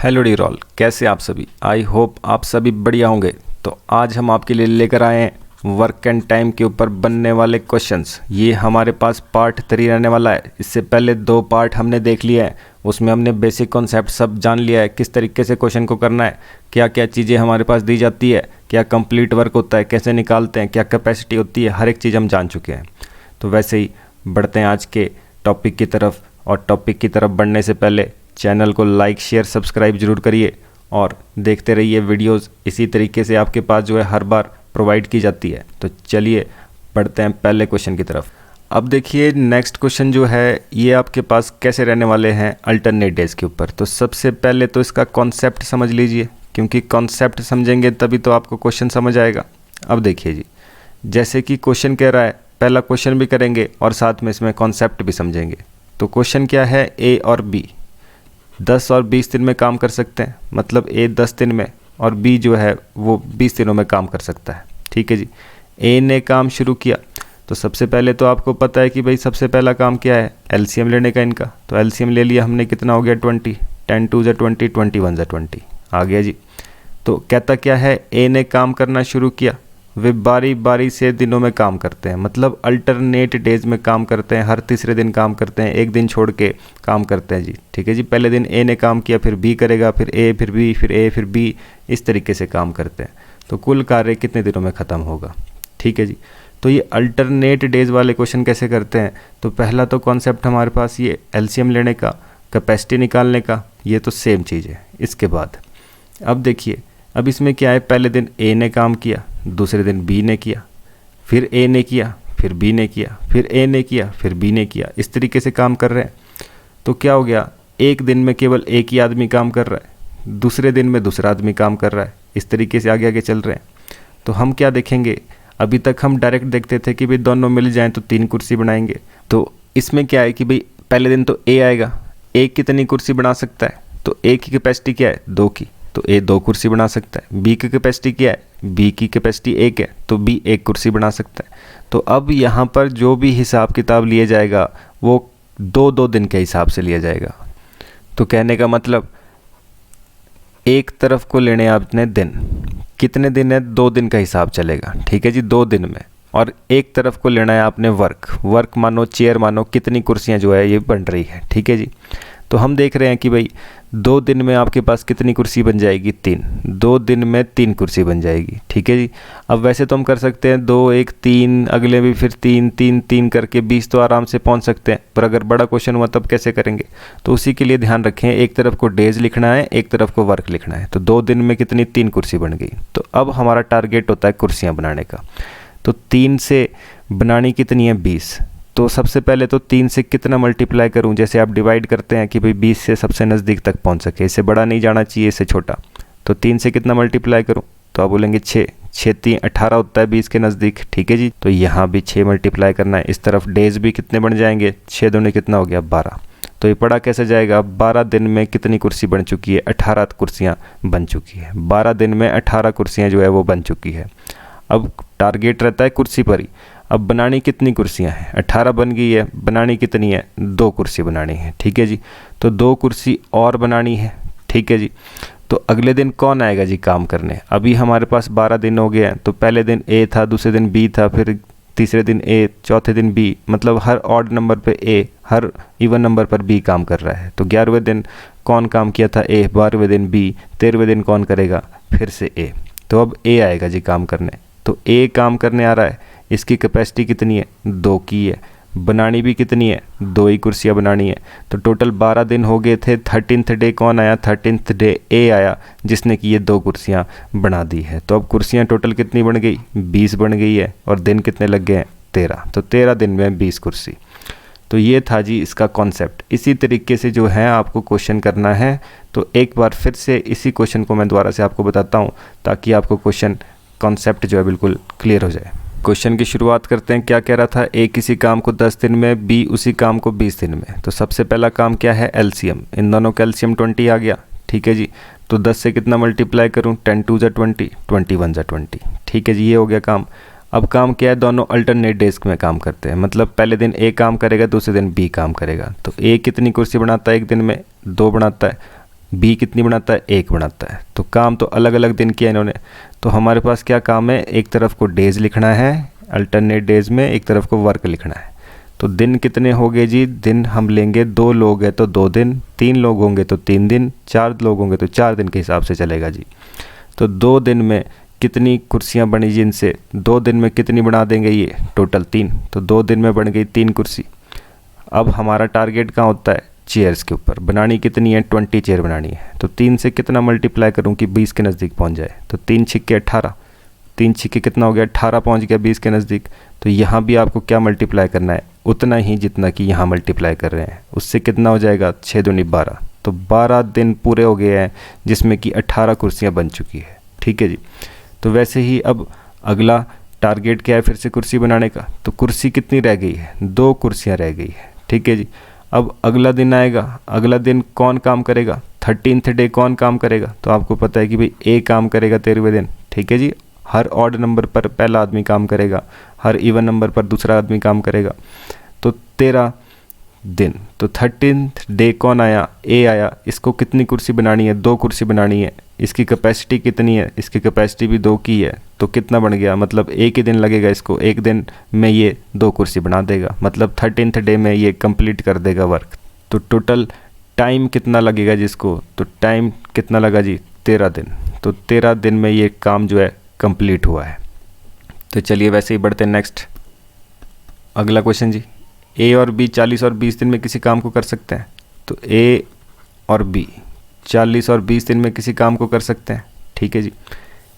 Hello dear all, कैसे आप सभी। आई होप आप सभी बढ़िया होंगे। तो आज हम आपके लिए लेकर आए हैं वर्क एंड टाइम के ऊपर बनने वाले क्वेश्चंस। ये हमारे पास पार्ट 3 रहने वाला है। इससे पहले 2 पार्ट हमने देख लिए हैं, उसमें हमने बेसिक कॉन्सेप्ट सब जान लिया है, किस तरीके से क्वेश्चन को करना है, क्या क्या चीज़ें हमारे पास दी जाती है, क्या कंप्लीट वर्क होता है, कैसे निकालते हैं, क्या कैपेसिटी होती है, हर एक चीज़ हम जान चुके हैं। तो वैसे ही बढ़ते हैं आज के टॉपिक की तरफ। और टॉपिक की तरफ बढ़ने से पहले चैनल को लाइक शेयर सब्सक्राइब जरूर करिए और देखते रहिए वीडियोस। इसी तरीके से आपके पास जो है हर बार प्रोवाइड की जाती है। तो चलिए बढ़ते हैं पहले क्वेश्चन की तरफ। अब देखिए नेक्स्ट क्वेश्चन जो है ये आपके पास कैसे रहने वाले हैं अल्टरनेट डेज के ऊपर। तो सबसे पहले तो इसका कॉन्सेप्ट समझ लीजिए, क्योंकि कॉन्सेप्ट समझेंगे तभी तो आपको क्वेश्चन समझ आएगा। अब देखिए जी, जैसे कि क्वेश्चन कह रहा है, पहला क्वेश्चन भी करेंगे और साथ में इसमें कॉन्सेप्ट भी समझेंगे। तो क्वेश्चन क्या है, ए और बी 10 और 20 दिन में काम कर सकते हैं। मतलब ए 10 दिन में और बी जो है वो 20 दिनों में काम कर सकता है। ठीक है जी। ए ने काम शुरू किया तो सबसे पहले तो आपको पता है कि भाई सबसे पहला काम क्या है, एलसीएम लेने का इनका। तो एलसीएम ले लिया हमने, कितना हो गया 20, 10 2 = 20, 21 = 20 आ गया जी। तो कहता क्या है, ए ने काम करना शुरू किया, वे बारी बारी से दिनों में काम करते हैं। मतलब अल्टरनेट डेज में काम करते हैं, हर तीसरे दिन काम करते हैं, एक दिन छोड़ के काम करते हैं जी। ठीक है जी। पहले दिन ए ने काम किया, फिर बी करेगा, फिर ए, फिर बी, फिर ए, फिर बी, इस तरीके से काम करते हैं। तो कुल कार्य कितने दिनों में ख़त्म होगा। ठीक है जी। तो ये अल्टरनेट डेज वाले क्वेश्चन कैसे करते हैं। तो पहला तो कॉन्सेप्ट हमारे पास ये एलसीएम लेने का, कैपेसिटी निकालने का, ये तो सेम चीज़ है। इसके बाद अब देखिए, अब इसमें क्या है, पहले दिन ए ने काम किया, दूसरे दिन बी ने किया, फिर ए ने किया, फिर बी ने किया, फिर ए ने किया, फिर बी ने किया, इस तरीके से काम कर रहे हैं। तो क्या हो गया, एक दिन में केवल एक ही आदमी काम कर रहा है, दूसरे दिन में दूसरा आदमी काम कर रहा है, इस तरीके से आगे आगे चल रहे हैं। तो हम क्या देखेंगे, अभी तक हम डायरेक्ट देखते थे कि भाई दोनों मिल जाएँ तो 3 कुर्सी बनाएंगे। तो इसमें क्या है कि भाई पहले दिन तो ए आएगा, ए कितनी कुर्सी बना सकता है, तो ए की कैपेसिटी क्या है, 2 की, तो ए 2 कुर्सी बना सकता है। बी की कैपेसिटी क्या है, बी की कैपेसिटी 1 है, तो बी 1 कुर्सी बना सकता है। तो अब यहाँ पर जो भी हिसाब किताब लिया जाएगा वो 2-2 दिन के हिसाब से लिया जाएगा। तो कहने का मतलब एक तरफ को लेने आपने दिन, कितने दिन है, 2 दिन का हिसाब चलेगा। ठीक है जी, 2 दिन में। और एक तरफ को लेना है आपने वर्क मानो, चेयर मानो, कितनी कुर्सियाँ जो है ये बन रही है। ठीक है जी। तो हम देख रहे हैं कि भाई 2 दिन में आपके पास कितनी कुर्सी बन जाएगी, 3। 2 दिन में 3 कुर्सी बन जाएगी। ठीक है जी। अब वैसे तो हम कर सकते हैं 2 1 3, अगले भी फिर 3 3 3 करके 20 तो आराम से पहुंच सकते हैं। पर अगर बड़ा क्वेश्चन हुआ तब कैसे करेंगे। तो उसी के लिए ध्यान रखें, एक तरफ को डेज लिखना है, एक तरफ को वर्क लिखना है। तो 2 दिन में कितनी, 3 कुर्सी बन गई। तो अब हमारा टारगेट होता है कुर्सियाँ बनाने का। तो 3 से बनानी कितनी है, 20। तो सबसे पहले तो 3 से कितना मल्टीप्लाई करूं, जैसे आप डिवाइड करते हैं कि भाई 20 से सबसे नज़दीक तक पहुंच सके, इससे बड़ा नहीं जाना चाहिए, इससे छोटा। तो 3 से कितना मल्टीप्लाई करूं, तो आप बोलेंगे 6, 6 3 18 होता है 20 के नज़दीक। ठीक है जी। तो यहाँ भी 6 मल्टीप्लाई करना है। इस तरफ डेज भी कितने बन जाएंगे, 6 दूनी कितना हो गया, 12। तो ये पढ़ा कैसे जाएगा, 12 दिन में कितनी कुर्सी बन चुकी है, 18 कुर्सियाँ बन चुकी है। 12 दिन में 18 कुर्सियाँ जो है वो बन चुकी है। अब टारगेट रहता है कुर्सी पर ही। अब बनानी कितनी कुर्सियां हैं, 18 बन गई है, बनानी कितनी है, 2 कुर्सी बनानी है। ठीक है जी। तो 2 कुर्सी और बनानी है। ठीक है जी। तो अगले दिन कौन आएगा जी काम करने। अभी हमारे पास 12 दिन हो गए हैं। तो पहले दिन ए था, दूसरे दिन बी था, फिर तीसरे दिन ए, चौथे दिन बी। मतलब हर ऑड नंबर पे ए, हर इवन नंबर पर बी काम कर रहा है। तो 11वें दिन कौन काम किया था, ए। 12वें दिन बी। 13वें दिन कौन करेगा, फिर से ए। तो अब ए आएगा जी काम करने। तो ए काम करने आ रहा है, इसकी कैपेसिटी कितनी है, 2 की है। बनानी भी कितनी है, 2 ही कुर्सियाँ बनानी है। तो टोटल 12 दिन हो गए थे। 13th डे कौन आया, 13th डे ए आया, जिसने कि ये 2 कुर्सियाँ बना दी है। तो अब कुर्सियाँ टोटल कितनी बन गई, 20 बन गई है। और दिन कितने लग गए हैं, 13। तो 13 दिन में 20 कुर्सी। तो ये था जी इसका कॉन्सेप्ट। इसी तरीके से जो है आपको क्वेश्चन करना है। तो एक बार फिर से इसी क्वेश्चन को मैं दोबारा से आपको बताता हूँ, ताकि आपको क्वेश्चन कॉन्सेप्ट जो है बिल्कुल क्लियर हो जाए। क्वेश्चन की शुरुआत करते हैं। क्या कह रहा था, ए किसी काम को 10 दिन में, बी उसी काम को 20 दिन में। तो सबसे पहला काम क्या है, एलसीएम। इन दोनों का एलसीएम 20 आ गया। ठीक है जी। तो 10 से कितना मल्टीप्लाई करूं, 10 2 = 20, 21 = 20। ठीक है जी, ये हो गया काम। अब काम क्या है, दोनों अल्टरनेट डेज में काम करते हैं। मतलब पहले दिन ए काम करेगा, दूसरे दिन बी काम करेगा। तो ए कितनी कुर्सी बनाता है एक दिन में, 2 बनाता है। बी कितनी बनाता है, 1 बनाता है। तो काम तो अलग अलग दिन किया इन्होंने। तो हमारे पास क्या काम है, एक तरफ को डेज लिखना है अल्टरनेट डेज में, एक तरफ को वर्क लिखना है। तो दिन कितने हो गए जी, दिन हम लेंगे 2 लोग हैं तो 2 दिन, 3 लोग होंगे तो 3 दिन, 4 लोग होंगे तो 4 दिन के हिसाब से चलेगा जी। तो 2 दिन में कितनी कुर्सियां बनी जी इनसे, 2 दिन में कितनी बना देंगे ये, टोटल 3। तो 2 दिन में बन गई 3 कुर्सी। अब हमारा टारगेट कहाँ होता है, चेयर्स के ऊपर। बनानी कितनी है, 20 चेयर बनानी है। तो 3 से कितना मल्टीप्लाई करूँ कि 20 के नज़दीक पहुँच जाए। तो 3 छिक्के 18, 3 छिक्के कितना हो गया, 18 पहुँच गया 20 के नज़दीक। तो यहाँ भी आपको क्या मल्टीप्लाई करना है, उतना ही जितना कि यहाँ मल्टीप्लाई कर रहे हैं। उससे कितना हो जाएगा, 6 दूनी 12। तो 12 दिन पूरे हो गए हैं जिसमें कि 18 कुर्सियाँ बन चुकी है। ठीक है जी। तो वैसे ही अब अगला टारगेट क्या है फिर से कुर्सी बनाने का। तो कुर्सी कितनी रह गई है, 2 कुर्सियाँ रह गई है। ठीक है जी। अब अगला दिन आएगा, अगला दिन कौन काम करेगा, 13th डे कौन काम करेगा। तो आपको पता है कि भाई ए काम करेगा 13वें दिन। ठीक है जी। हर ऑड नंबर पर पहला आदमी काम करेगा, हर इवन नंबर पर दूसरा आदमी काम करेगा। तो 13 दिन, तो 13th डे कौन आया, ए आया। इसको कितनी कुर्सी बनानी है, 2 कुर्सी बनानी है। इसकी कैपेसिटी कितनी है, इसकी कैपेसिटी भी 2 की है। तो कितना बन गया, मतलब एक ही दिन लगेगा इसको, एक दिन में ये 2 कुर्सी बना देगा, मतलब 13th डे में ये कंप्लीट कर देगा वर्क। तो टोटल टाइम कितना लगेगा जिसको, तो टाइम कितना लगा जी, 13 दिन। तो 13 दिन में ये काम जो है कंप्लीट हुआ है। तो चलिए वैसे ही बढ़ते हैं नेक्स्ट, अगला क्वेश्चन जी। ए और बी 40 और 20 दिन में किसी काम को कर सकते हैं। तो ए और बी 40 और 20 दिन में किसी काम को कर सकते हैं। ठीक है जी।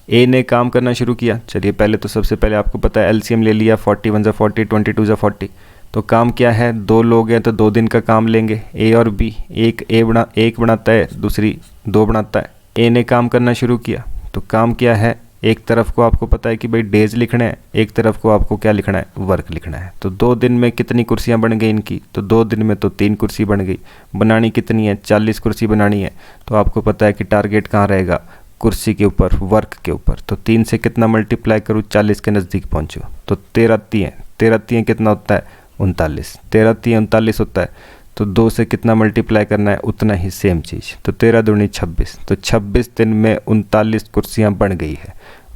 ए ने काम करना शुरू किया। चलिए पहले तो सबसे पहले आपको पता है एलसीएम ले लिया, 41 ज़ा 40, 22 ज़ा 40। तो काम क्या है, 2 लोग हैं तो 2 दिन का काम लेंगे। ए और बी, एक बनाता है, दूसरी 2 बनाता है। ए ने काम करना शुरू किया। तो काम क्या है, एक तरफ को आपको पता है कि भाई डेज लिखना है, एक तरफ को आपको क्या लिखना है, वर्क लिखना है। तो 2 दिन में कितनी कुर्सियां बन गई इनकी, तो 2 दिन में तो 3 कुर्सी बन गई। बनानी कितनी है, 40 कुर्सी बनानी है। तो आपको पता है कि टारगेट कहाँ रहेगा, कुर्सी के ऊपर, वर्क के ऊपर। तो 3 से कितना मल्टीप्लाई करूँ, 40 के नज़दीक पहुँचूँ। तो 13 कितना होता है, 39। 13 39 होता है। तो 2 से कितना मल्टीप्लाई करना है, उतना ही सेम चीज़। तो 13 दूनी 26। तो 26 दिन में 39 कुर्सियाँ बन गई है।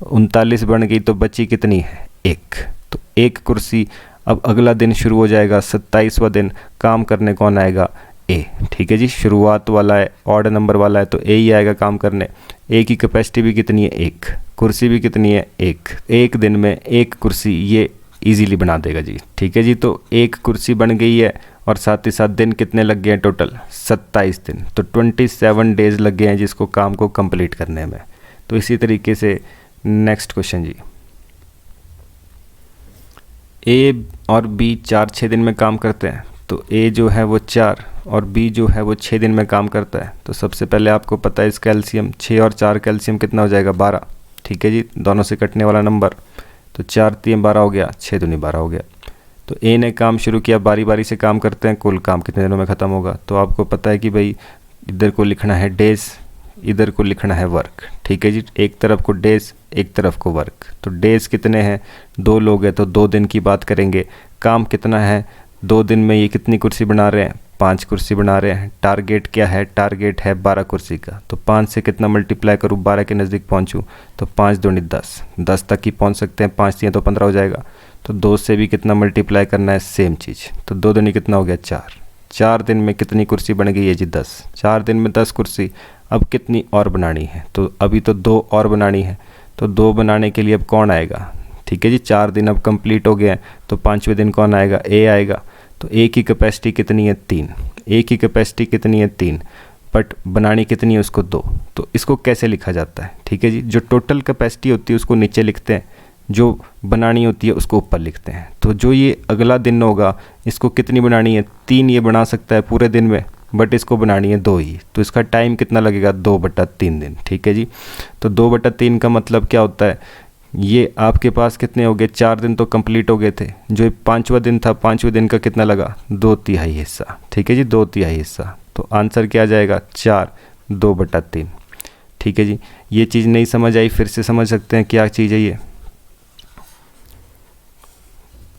39 बन गई तो बची कितनी है, 1। तो 1 कुर्सी। अब अगला दिन शुरू हो जाएगा, 27वां दिन। काम करने कौन आएगा, ए। ठीक है जी। शुरुआत वाला है, ऑड नंबर वाला है, तो ए ही आएगा काम करने। ए की कैपेसिटी भी कितनी है, 1। कुर्सी भी कितनी है, 1। 1 दिन में 1 कुर्सी ये इजीली बना देगा जी। ठीक है जी। तो 1 कुर्सी बन गई है और साथ ही साथ दिन कितने लग गए हैं, टोटल 27 दिन। तो 27 डेज लग गए हैं जिसको काम को कंप्लीट करने में। तो इसी तरीके से नेक्स्ट क्वेश्चन जी। ए और बी 4-6 दिन में काम करते हैं। तो ए जो है वो 4 और बी जो है वो 6 दिन में काम करता है। तो सबसे पहले आपको पता है इसका एलसीएम, 6 और 4 का एलसीएम कितना हो जाएगा, 12। ठीक है जी। दोनों से कटने वाला नंबर। तो 4 3 12 हो गया, 6 दूनी 12 हो गया। तो ए ने काम शुरू किया, बारी बारी से काम करते हैं, कुल काम कितने दिनों में ख़त्म होगा। तो आपको पता है कि भाई इधर को लिखना है डेज, इधर को लिखना है वर्क। ठीक है जी। एक तरफ को डेज, एक तरफ को वर्क। तो डेज कितने हैं, 2 लोग हैं तो 2 दिन की बात करेंगे। काम कितना है, 2 दिन में ये कितनी कुर्सी बना रहे हैं, 5 कुर्सी बना रहे हैं। टारगेट क्या है, टारगेट है 12 कुर्सी का। तो 5 से कितना मल्टीप्लाई करूँ, 12 के नज़दीक पहुँचूँ। तो 5 दूनी 10, 10 तक ही पहुँच सकते हैं। 5 तो 15 हो जाएगा। तो 2 से भी कितना मल्टीप्लाई करना है, सेम चीज़। तो 2 दूनी कितना हो गया, 4। 4 दिन में कितनी कुर्सी बन गई है जी, 10। 4 दिन में 10 कुर्सी। अब कितनी और बनानी है, तो अभी तो 2 और बनानी है। तो 2 बनाने के लिए अब कौन आएगा। ठीक है जी। 4 दिन अब कंप्लीट हो गए हैं। तो 5वें दिन कौन आएगा, ए आएगा। तो ए की कैपेसिटी कितनी है, 3। ए की कैपेसिटी कितनी है, 3। बट बनानी कितनी है उसको, 2। तो इसको कैसे लिखा जाता है, ठीक है जी। जो टोटल कैपेसिटी होती है उसको नीचे लिखते हैं, जो बनानी होती है उसको ऊपर लिखते हैं। तो जो ये अगला दिन होगा, इसको कितनी बनानी है, 3 ये बना सकता है पूरे दिन में, बट इसको बनानी है 2 ही। तो इसका टाइम कितना लगेगा, 2/3 दिन। ठीक है जी। तो 2/3 का मतलब क्या होता है, ये आपके पास कितने हो गए, 4 दिन तो कंप्लीट हो गए थे। जो 5वां दिन था, 5वें दिन का कितना लगा, 2/3 हिस्सा। ठीक है जी, 2/3 हिस्सा। तो आंसर क्या आ जाएगा, 4, 2/3। ठीक है जी। ये चीज़ नहीं समझ आई, फिर से समझ सकते हैं क्या चीज़ है ये।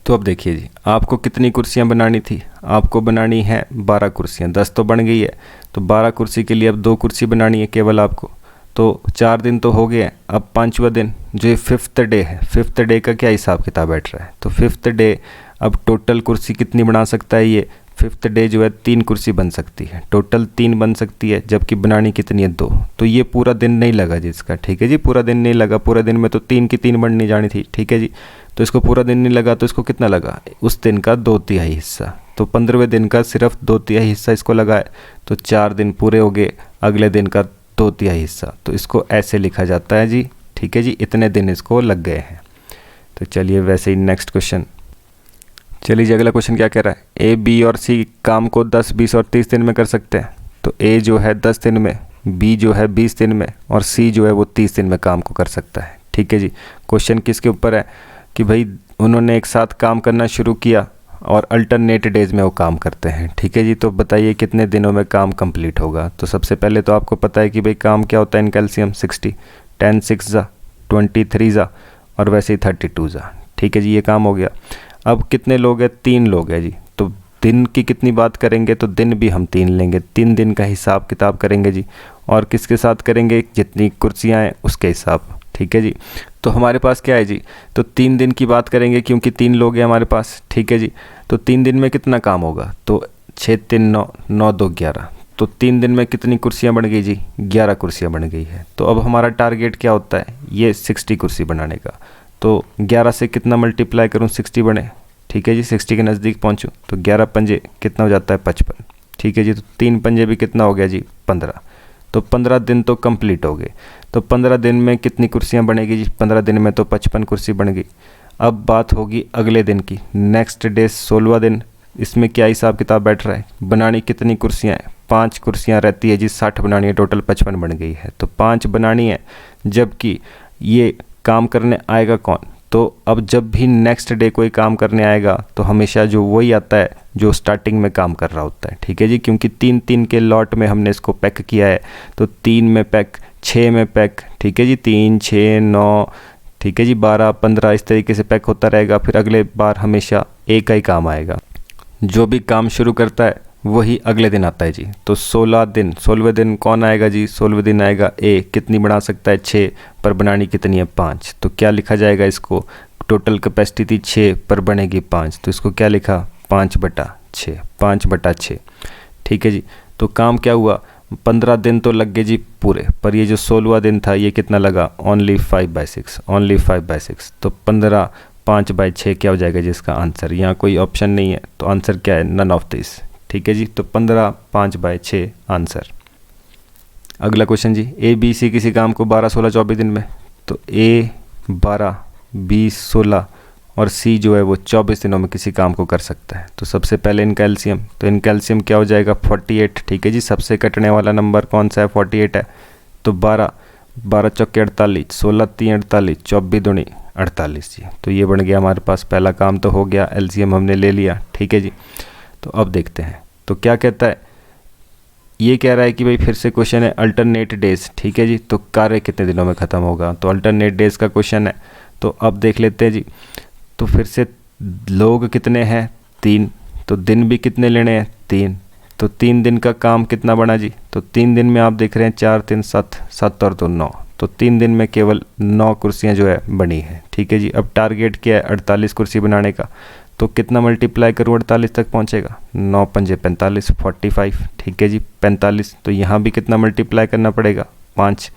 तो अब देखिए जी, आपको कितनी कुर्सियां बनानी थी? आपको बनानी है 12 कुर्सियां। 10 तो बन गई है, तो 12 कुर्सी के लिए अब 2 कुर्सी बनानी है केवल आपको। तो 4 दिन तो हो गए हैं। अब 5वां दिन जो ये 5th डे है, 5th डे का क्या हिसाब किताब बैठ रहा है? तो 5th डे अब टोटल कुर्सी कितनी बना सकता है ये? 5th डे जो है 3 कुर्सी बन सकती है, टोटल 3 बन सकती है, जबकि बनानी कितनी है? 2। तो ये पूरा दिन नहीं लगा जी इसका, ठीक है जी, पूरा दिन नहीं लगा। पूरा दिन में तो 3 की 3 बननी जानी थी, ठीक है जी। तो इसको पूरा दिन नहीं लगा, तो इसको कितना लगा? उस दिन का 2/3 हिस्सा। तो 15वें दिन का सिर्फ 2/3 हिस्सा इसको लगा है, तो 4 दिन पूरे हो गए, अगले दिन का 2/3 हिस्सा। तो इसको ऐसे लिखा जाता है जी, ठीक है जी, इतने दिन इसको लग गए हैं। तो चलिए वैसे ही नेक्स्ट क्वेश्चन। चलिए जी, अगला क्वेश्चन क्या कह रहा है? ए, बी और सी काम को 10, 20 और 30 दिन में कर सकते हैं। तो ए जो है 10 दिन में, बी जो है 20 दिन में, और सी जो है वो 30 दिन में काम को कर सकता है, ठीक है जी। क्वेश्चन किसके ऊपर है कि भाई उन्होंने एक साथ काम करना शुरू किया और अल्टरनेट डेज में वो काम करते हैं, ठीक है जी। तो बताइए कितने दिनों में काम कंप्लीट होगा? तो सबसे पहले तो आपको पता है कि भाई काम क्या होता है इन कैल्शियम, 60, 10 6 जा 23 जा और वैसे ही 32 जा, ठीक है जी, ये काम हो गया। अब कितने लोग हैं? 3 लोग हैं जी। तो दिन की कितनी बात करेंगे? तो दिन भी हम 3 लेंगे, 3 दिन का हिसाब किताब करेंगे जी। और किसके साथ करेंगे? जितनी कुर्सियाँ हैं उसके हिसाब, ठीक है जी। तो हमारे पास क्या है जी? तो 3 दिन की बात करेंगे क्योंकि 3 लोग हैं हमारे पास, ठीक है जी। तो 3 दिन में कितना काम होगा? तो 6 3 9, 9 2 11। तो 3 दिन में कितनी कुर्सियाँ बन गई जी? 11 कुर्सियाँ बन गई है। तो अब हमारा टारगेट क्या होता है? ये 60 कुर्सी बनाने का। तो 11 से कितना मल्टीप्लाई करूँ 60 बने, ठीक है जी, 60 के नज़दीक पहुँचूँ। तो 11 पंजे कितना हो जाता है? 55, ठीक है जी। तो 3 पंजे भी कितना हो गया जी? 15। तो 15 दिन तो कंप्लीट हो गए। तो 15 दिन में कितनी कुर्सियाँ बनेगी जी? 15 दिन में तो 55 कुर्सी बन गई। अब बात होगी अगले दिन की, नेक्स्ट डे 16वां दिन। इसमें क्या हिसाब किताब बैठ रहा है? बनानी कितनी कुर्सियाँ हैं? 5 कुर्सियाँ रहती है जी, 60 बनानी है, टोटल 55 बन गई है। तो 5 बनानी है, जबकि ये काम करने आएगा कौन? तो अब जब भी नेक्स्ट डे कोई काम करने आएगा तो हमेशा जो वही आता है जो स्टार्टिंग में काम कर रहा होता है, ठीक है जी। क्योंकि 3-3 के लॉट में हमने इसको पैक किया है, तो 3 में पैक, 6 में पैक, ठीक है जी, 3 6 9, ठीक है जी, 12 15 इस तरीके से पैक होता रहेगा। फिर अगले बार हमेशा एक का ही काम आएगा, जो भी काम शुरू करता है वही अगले दिन आता है जी। तो 16 दिन, 16वें दिन कौन आएगा जी? 16वें दिन आएगा ए। कितनी बना सकता है? 6, पर बनानी कितनी है? 5। तो क्या लिखा जाएगा इसको? टोटल कैपेसिटी थी 6 पर बनेगी 5, तो इसको क्या लिखा? 5/6, 5/6, ठीक है जी। तो काम क्या हुआ? 15 दिन तो लग गए जी पूरे, पर ये जो 16वां दिन था ये कितना लगा? Only 5/6, only 5/6। तो 15 5/6 क्या हो जाएगा जी इसका आंसर? यहाँ कोई ऑप्शन नहीं है, तो आंसर क्या है? नन ऑफ दिस, ठीक है जी। तो 15 5/6 आंसर। अगला क्वेश्चन जी, ए बी सी किसी काम को 12 16 24 दिन में। तो ए 12, बी 16 और सी जो है वो 24 दिनों में किसी काम को कर सकता है। तो सबसे पहले इन कैल्शियम, तो इन कैल्शियम क्या हो जाएगा? 48, ठीक है जी। सबसे कटने वाला नंबर कौन सा है? 48 है। तो 12 12 चौके 48, 16 3 48, 24 दूनी 48 जी। तो ये बन गया हमारे पास, पहला काम तो हो गया, एलसीएम हमने ले लिया, ठीक है जी। तो अब देखते हैं तो क्या कहता है। ये कह रहा है कि भाई फिर से क्वेश्चन है अल्टरनेट डेज, ठीक है जी। तो कार्य कितने दिनों में ख़त्म होगा? तो अल्टरनेट डेज का क्वेश्चन है, तो अब देख लेते हैं जी। तो फिर से लोग कितने हैं? 3। तो दिन भी कितने लेने हैं? 3। तो 3 दिन का काम कितना बना जी? तो 3 दिन में आप देख रहे हैं 4 3 7, 7 और 2 9। तो 3 दिन में केवल 9 कुर्सियाँ जो है बनी है, ठीक है जी। अब टारगेट क्या है? 48 कुर्सी बनाने का। तो कितना मल्टीप्लाई करूँ 48 तक पहुँचेगा? 9 पंजे 45, 45, ठीक है जी, 45। तो यहाँ भी कितना मल्टीप्लाई करना पड़ेगा? 5।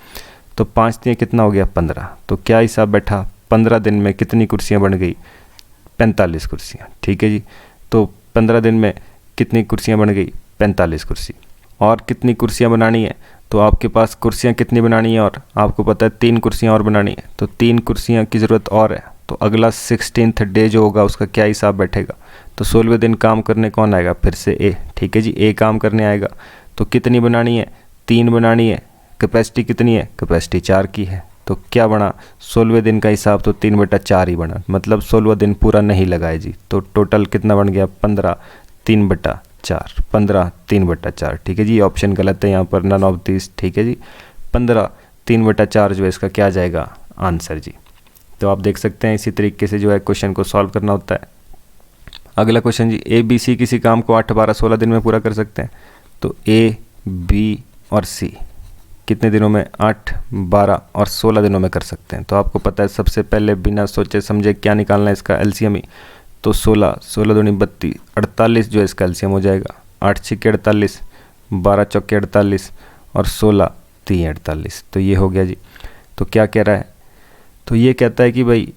तो 5 दिए कितना हो गया? 15। तो क्या हिसाब बैठा? 15 दिन में कितनी कुर्सियाँ बन गई? 45 कुर्सियाँ, ठीक है जी। तो 15 दिन में कितनी कुर्सियाँ बन गई? 45 कुर्सी। और कितनी कुर्सियाँ बनानी है? तो आपके पास कुर्सियाँ कितनी बनानी है? और आपको पता है 3 कुर्सियाँ और बनानी है, तो 3 कुर्सियाँ की ज़रूरत और है। तो अगला 16th डे जो होगा उसका क्या हिसाब बैठेगा? तो 16वें दिन काम करने कौन आएगा? फिर से ए, ठीक है जी, ए काम करने आएगा। तो कितनी बनानी है? 3 बनानी है। कैपेसिटी कितनी है? कैपेसिटी 4 की है। तो क्या बना? 16वें दिन का हिसाब तो 3/4 ही बना, मतलब 16वां दिन पूरा नहीं लगा है जी। तो टोटल कितना बन गया? 15 3/4, 15 3/4, ठीक है जी। ऑप्शन गलत है यहाँ पर, नन ऑफ दिस, ठीक है जी। 15 3/4 जो है इसका क्या आ जाएगा? आंसर जी। तो आप देख सकते हैं इसी तरीके से जो है क्वेश्चन को सॉल्व करना होता है। अगला क्वेश्चन जी, ए बी सी किसी काम को 8, 12, 16 दिन में पूरा कर सकते हैं। तो ए बी और सी कितने दिनों में? 8, 12 और 16 दिनों में कर सकते हैं। तो आपको पता है सबसे पहले बिना सोचे समझे क्या निकालना है इसका एलसीएम ही। तो 16, 16 दूनी 32, 48 जो है इसका एलसीएम हो जाएगा। 8 छक्के 48, 12 चौके 48 और 16 3 48। तो ये हो गया जी। तो क्या कह रहा है? तो ये कहता है कि भाई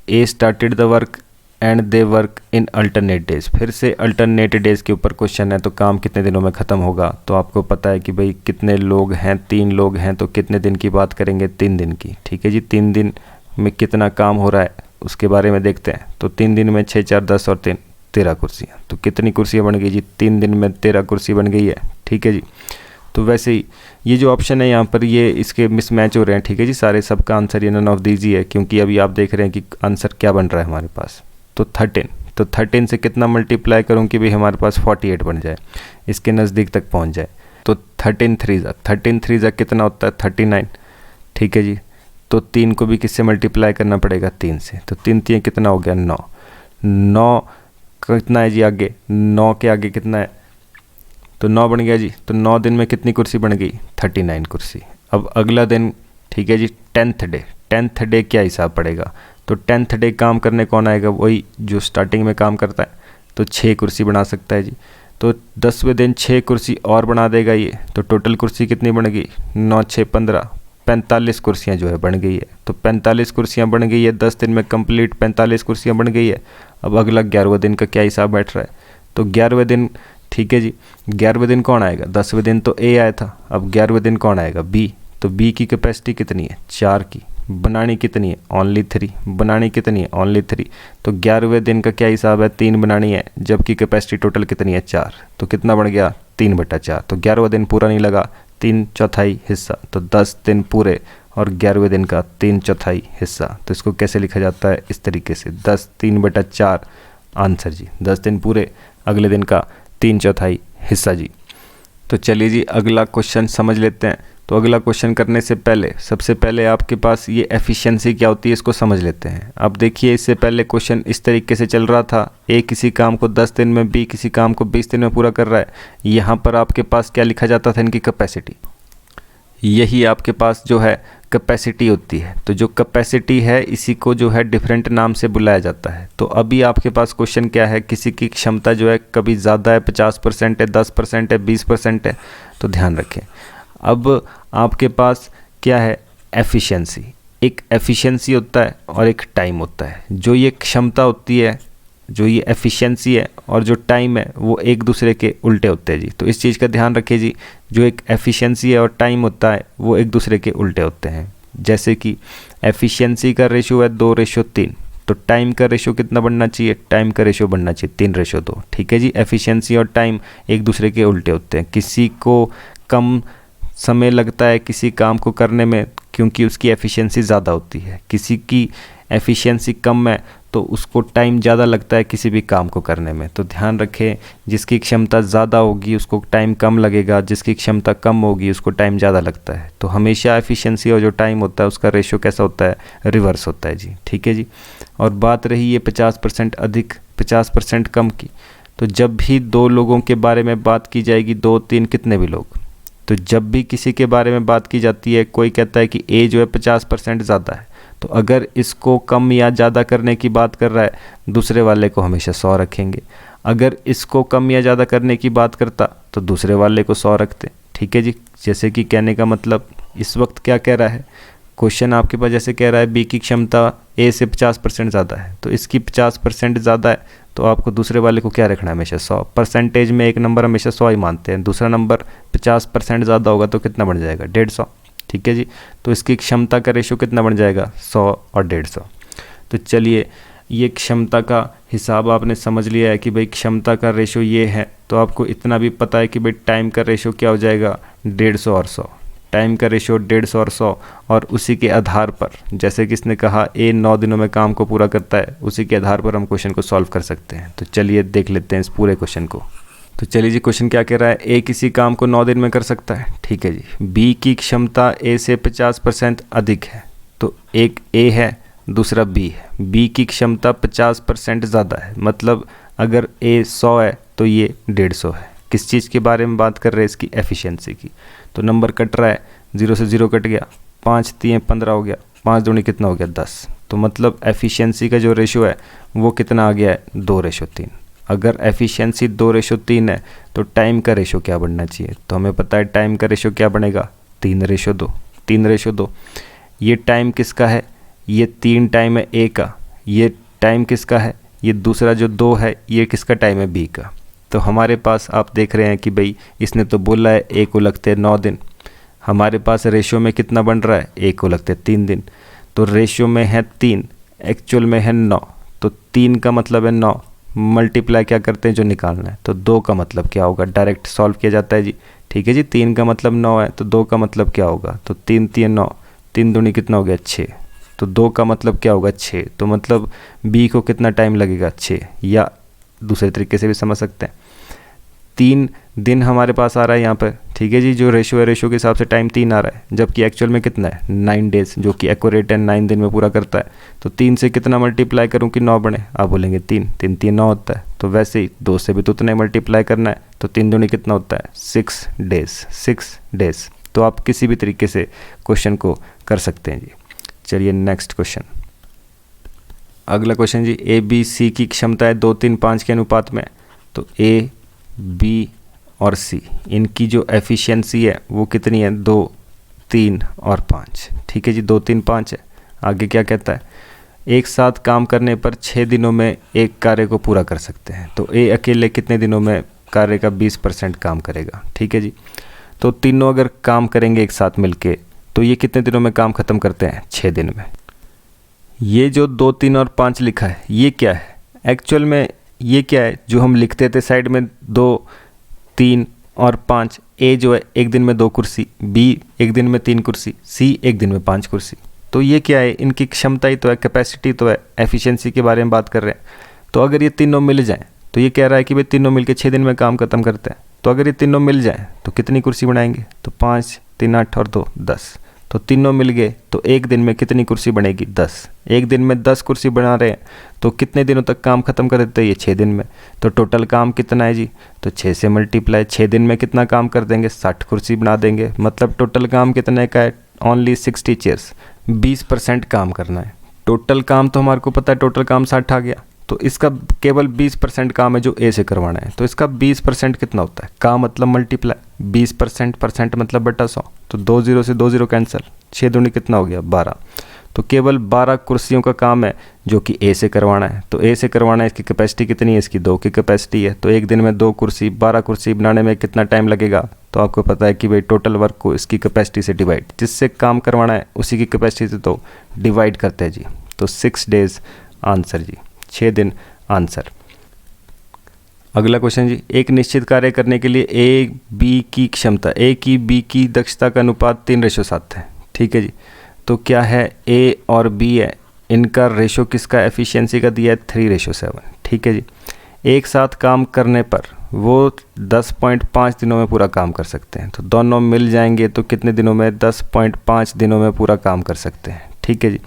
A started the work and they work in alternate days. फिर से अल्टरनेट डेज के ऊपर क्वेश्चन है, तो काम कितने दिनों में ख़त्म होगा? तो आपको पता है कि भाई कितने लोग हैं, 3 लोग हैं, तो कितने दिन की बात करेंगे? 3 दिन की। ठीक है जी, 3 दिन में कितना काम हो रहा है उसके बारे में देखते हैं। तो 3 दिन में 6, 4, 10 और 3, 13 कुर्सियाँ। तो कितनी कुर्सियाँ बन गई जी? 3 दिन में 13 कुर्सी बन गई है। ठीक है जी। तो वैसे ही ये जो ऑप्शन है यहाँ पर, ये इसके मिसमैच हो रहे हैं। ठीक है जी, सारे सबका आंसर ये नन ऑफ दीज ही है, क्योंकि अभी आप देख रहे हैं कि आंसर क्या बन रहा है हमारे पास। तो 13, तो 13 से कितना मल्टीप्लाई करूँ कि भाई हमारे पास 48 बन जाए, इसके नज़दीक तक पहुँच जाए। तो 13 3 जा कितना होता है? 39। ठीक है जी। तो 3 को भी किससे मल्टीप्लाई करना पड़ेगा? 3 से। तो 3 3 कितना हो गया? 9। 9 कितना है जी आगे? 9 के आगे कितना है? तो 9 बन गया जी। तो 9 दिन में कितनी कुर्सी बन गई? 39 कुर्सी। अब अगला दिन, ठीक है जी, 10th डे। 10th डे क्या हिसाब पड़ेगा? तो 10th डे काम करने कौन आएगा? वही जो स्टार्टिंग में काम करता है। तो 6 कुर्सी बना सकता है जी। तो 10वें दिन 6 कुर्सी और बना देगा ये। तो टोटल कुर्सी कितनी बन गई? 9, 6, 15, 45 कुर्सियाँ जो है बन गई है। तो 45 कुर्सियाँ बन गई है 10 दिन में कंप्लीट, 45 कुर्सियाँ बन गई है। अब अगला 11वें दिन का क्या हिसाब बैठ रहा है? तो 11वें दिन, ठीक है जी, 11वें दिन कौन आएगा? 10वें दिन तो ए आया था, अब 11वें दिन कौन आएगा? बी। तो बी की कैपेसिटी कितनी है? 4 की। बनानी कितनी है? ओनली 3। बनानी कितनी है? ओनली 3। तो 11वें दिन का क्या हिसाब है? 3 बनानी है, जबकि कैपेसिटी टोटल कितनी है? 4। तो कितना बढ़ गया? 3/4। तो 11वें दिन पूरा नहीं लगा, 3/4 हिस्सा। तो 10 दिन पूरे और 11वें दिन का 3/4 हिस्सा। तो इसको कैसे लिखा जाता है? इस तरीके से 10 3/4 आंसर जी। 10 दिन पूरे, अगले दिन का 3/4 हिस्सा जी। तो चलिए जी अगला क्वेश्चन समझ लेते हैं। तो अगला क्वेश्चन करने से पहले सबसे पहले आपके पास ये एफिशिएंसी क्या होती है इसको समझ लेते हैं। अब देखिए इससे पहले क्वेश्चन इस तरीके से चल रहा था, ए किसी काम को 10 दिन में, बी किसी काम को 20 दिन में पूरा कर रहा है। यहाँ पर आपके पास क्या लिखा जाता था? इनकी कैपेसिटी। यही आपके पास जो है कैपेसिटी होती है। तो जो कैपेसिटी है इसी को जो है डिफरेंट नाम से बुलाया जाता है। तो अभी आपके पास क्वेश्चन क्या है? किसी की क्षमता जो है कभी ज़्यादा है, 50% है, 10% है, 20% है। तो ध्यान रखें, अब आपके पास क्या है? एफिशिएंसी। एक एफिशिएंसी होता है और एक टाइम होता है। जो ये क्षमता होती है, जो ये एफिशिएंसी है और जो टाइम है, वो एक दूसरे के उल्टे होते हैं जी। तो इस चीज़ का ध्यान रखिए जी, जो एक एफिशिएंसी है और टाइम होता है वो एक दूसरे के उल्टे होते हैं। जैसे कि एफिशिएंसी का रेशो है 2:3, तो टाइम का रेशो कितना बनना चाहिए? टाइम का रेशो बनना चाहिए 3:2। ठीक है जी, एफिशिएंसी और टाइम एक दूसरे के उल्टे होते हैं। किसी को कम समय लगता है किसी काम को करने में क्योंकि उसकी एफिशिएंसी ज़्यादा होती है। किसी की एफिशिएंसी कम है तो उसको टाइम ज़्यादा लगता है किसी भी काम को करने में। तो ध्यान रखें, जिसकी क्षमता ज़्यादा होगी उसको टाइम कम लगेगा, जिसकी क्षमता कम होगी उसको टाइम ज़्यादा लगता है। तो हमेशा एफिशिएंसी और जो टाइम होता है उसका रेशो कैसा होता है? रिवर्स होता है जी। ठीक है जी। और बात रही ये 50% अधिक 50% कम की, तो जब भी 2 लोगों के बारे में बात की जाएगी, 2, 3 कितने भी लोग, तो जब भी किसी के बारे में बात की जाती है, कोई कहता है कि ए जो है 50% ज़्यादा है, तो अगर इसको कम या ज़्यादा करने की बात कर रहा है, दूसरे वाले को हमेशा 100 रखेंगे। अगर इसको कम या ज़्यादा करने की बात करता तो दूसरे वाले को 100 रखते। ठीक है जी। जैसे कि कहने का मतलब इस वक्त क्या कह रहा है क्वेश्चन आपके पास? जैसे कह रहा है बी की क्षमता ए से 50% ज़्यादा है, तो इसकी 50% ज़्यादा है, तो आपको दूसरे वाले को क्या रखना है? हमेशा 100। परसेंटेज में एक नंबर हमेशा 100 ही मानते हैं। दूसरा नंबर 50% ज़्यादा होगा तो कितना बन जाएगा? 150। ठीक है जी। तो इसकी क्षमता का रेशो कितना बन जाएगा? 100 और 150। तो चलिए ये क्षमता का हिसाब आपने समझ लिया है कि भाई क्षमता का रेशो ये है। तो आपको इतना भी पता है कि भाई टाइम का रेशो क्या हो जाएगा? 150 और 100। टाइम का रेशो 150 और 100, और उसी के आधार पर, जैसे कि इसने कहा ए 9 दिनों में काम को पूरा करता है, उसी के आधार पर हम क्वेश्चन को सॉल्व कर सकते हैं। तो चलिए देख लेते हैं इस पूरे क्वेश्चन को। तो चलिए जी क्वेश्चन क्या कह रहा है? ए किसी काम को 9 दिन में कर सकता है। ठीक है जी। बी की क्षमता ए से 50% अधिक है। तो एक ए है, दूसरा बी है। बी की क्षमता 50% ज़्यादा है, मतलब अगर A 100 है तो ये 150 है। किस चीज़ के बारे में बात कर रहे हैं? इसकी एफिशिएंसी की। तो नंबर कट रहा है, 0 से 0 कट गया, 5 3 15 हो गया, 5 दूनी कितना हो गया 10। तो मतलब एफिशिएंसी का जो रेशो है वो कितना आ गया है 2:3। अगर एफिशिएंसी 2:3 है तो टाइम का रेशो क्या बनना चाहिए? तो हमें पता है टाइम का रेशो क्या बनेगा 3:2। 3:2 ये टाइम किसका है? ये 3 टाइम है A का। ये टाइम किसका है? ये दूसरा जो 2 है ये किसका टाइम है? B का। तो हमारे पास आप देख रहे हैं कि भाई इसने तो बोला है A को लगते हैं 9 दिन, हमारे पास रेशो में कितना बन रहा है? A को लगते हैं 3 दिन। तो रेशो में है 3, एक्चुअल में है 9। तो 3 का मतलब है 9, मल्टीप्लाई क्या करते हैं जो निकालना है। तो 2 का मतलब क्या होगा? डायरेक्ट सॉल्व किया जाता है जी। ठीक है जी, 3 का मतलब 9 है तो 2 का मतलब क्या होगा? तो 3 3 9, 3 दूनी कितना हो गया 6। तो 2 का मतलब क्या होगा 6। तो मतलब B को कितना टाइम लगेगा 6। या दूसरे तरीके से भी समझ सकते हैं, 3 दिन हमारे पास आ रहा है यहाँ पर। ठीक है जी, जो रेशो है रेशो के हिसाब से टाइम 3 आ रहा है, जबकि एक्चुअल में कितना है 9 डेज, जो कि एक्यूरेट है 9 दिन में पूरा करता है। तो 3 से कितना मल्टीप्लाई करूँ कि 9 बने? आप बोलेंगे 3 3 3 9 होता है। तो वैसे ही 2 से भी तो उतना ही मल्टीप्लाई करना है। तो 3 दूनी कितना होता है 6 डेज। 6 डेज। तो आप किसी भी तरीके से क्वेश्चन को कर सकते हैं जी। चलिए नेक्स्ट क्वेश्चन। अगला क्वेश्चन जी, A B C की क्षमता है 2 3 5 के अनुपात में। तो A B और C इनकी जो एफिशिएंसी है वो कितनी है? 2 3 और 5। ठीक है जी, 2 3 5 है। आगे क्या कहता है? एक साथ काम करने पर 6 दिनों में एक कार्य को पूरा कर सकते हैं। तो A अकेले कितने दिनों में कार्य का 20% काम करेगा? ठीक है जी, तो तीनों अगर काम करेंगे एक साथ मिलके तो ये कितने दिनों में काम ख़त्म करते हैं? 6 दिन में। ये जो 2 3 और 5 लिखा है ये क्या है? एक्चुअल में ये क्या है जो हम लिखते थे साइड में 2 3 और 5। A जो है एक दिन में 2 कुर्सी, B एक दिन में 3 कुर्सी, C एक दिन में 5 कुर्सी। तो ये क्या है? इनकी क्षमता ही तो है, कैपेसिटी तो है, एफिशिएंसी के बारे में बात कर रहे हैं। तो अगर ये तीनों मिल जाएं तो ये कह रहा है कि भाई तीनों मिलके 6 दिन में काम खत्म करते हैं। तो अगर ये तीनों मिल जाएं तो कितनी कुर्सी बनाएंगे? तो 5 3 8 और 2 10। तो तीनों मिल गए तो एक दिन में कितनी कुर्सी बनेगी? 10। एक दिन में 10 कुर्सी बना रहे हैं तो कितने दिनों तक काम खत्म कर देते हैं? ये 6 दिन में। तो टोटल काम कितना है जी? तो 6 से मल्टीप्लाई, 6 दिन में कितना काम कर देंगे? 60 कुर्सी बना देंगे। मतलब टोटल काम कितने का है? Only 60 chairs. 20% काम करना है। टोटल काम तो हमारे को पता है, टोटल काम 60 आ गया। तो इसका केवल 20% काम है जो A से करवाना है। तो इसका 20% कितना होता है? का मतलब मल्टीप्लाई, 20% परसेंट मतलब बटा 100। तो 2 0 से 2 0 कैंसिल, 6 दूनी कितना हो गया 12। तो केवल 12 कुर्सियों का काम है जो कि A से करवाना है। तो A से करवाना है, इसकी कैपेसिटी कितनी है? इसकी 2 की कैपेसिटी है। तो एक दिन में 2 कुर्सी, 12 कुर्सी बनाने में कितना टाइम लगेगा? तो आपको पता है कि भाई टोटल वर्क को इसकी कैपेसिटी से डिवाइड, जिससे काम करवाना है उसी की कैपेसिटी से तो डिवाइड करते हैं जी। तो 6 डेज आंसर जी, 6 दिन आंसर। अगला क्वेश्चन जी, एक निश्चित कार्य करने के लिए A B की क्षमता, A की B की दक्षता का अनुपात 3:7 है। ठीक है जी, तो क्या है A और B है, इनका रेशो किसका एफिशिएंसी का दिया है? 3:7। ठीक है जी, एक साथ काम करने पर वो 10.5 दिनों में पूरा काम कर सकते हैं। तो दोनों मिल जाएंगे तो कितने दिनों में? 10.5 दिनों में पूरा काम कर सकते हैं। ठीक है जी,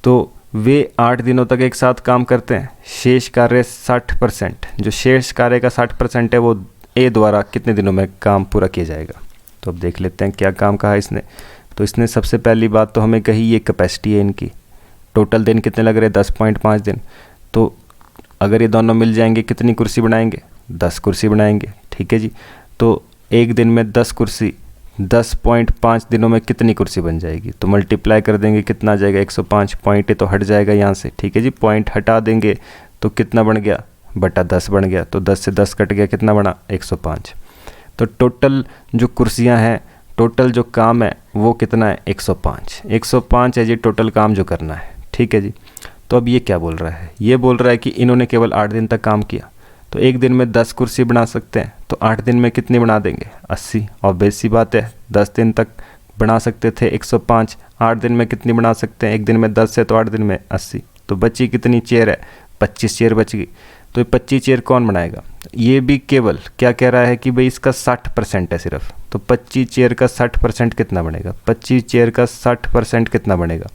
तो वे 8 दिनों तक एक साथ काम करते हैं। शेष कार्य 60%, जो शेष कार्य का 60% है वो A द्वारा कितने दिनों में काम पूरा किया जाएगा? तो अब देख लेते हैं क्या काम कहा इसने। तो इसने सबसे पहली बात तो हमें कही ये कैपेसिटी है इनकी, टोटल दिन कितने लग रहे हैं? 10.5 दिन। तो अगर ये दोनों मिल जाएंगे कितनी कुर्सी बनाएंगे? 10 कुर्सी बनाएंगे। ठीक है जी, तो एक दिन में 10 कुर्सी, 10.5 दिनों में कितनी कुर्सी बन जाएगी? तो मल्टीप्लाई कर देंगे, कितना आ जाएगा? 105। पॉइंट तो हट जाएगा यहाँ से। ठीक है जी, पॉइंट हटा देंगे तो कितना बन गया? बटा 10 बन गया। तो 10 से 10 कट गया, कितना बना? 105। तो टोटल जो कुर्सियाँ हैं, टोटल जो काम है वो कितना है? 105। 105 है जी टोटल काम जो करना है। ठीक है जी, तो अब ये क्या बोल रहा है? ये बोल रहा है कि इन्होंने केवल 8 दिन तक काम किया। तो एक दिन में 10 कुर्सी बना सकते हैं, तो 8 दिन में कितनी बना देंगे? 80। और बेसी बात है, 10 दिन तक बना सकते थे 105, 8 दिन में कितनी बना सकते हैं? एक दिन में 10 है तो 8 दिन में 80। तो बची कितनी चेयर है? 25 चेयर बच गई। तो ये 25 चेयर कौन बनाएगा? ये भी केवल क्या कह रहा है कि भाई इसका 60% है सिर्फ। तो 25 चेयर का 60% कितना बनेगा? 25 चेयर का 60% कितना बनेगा?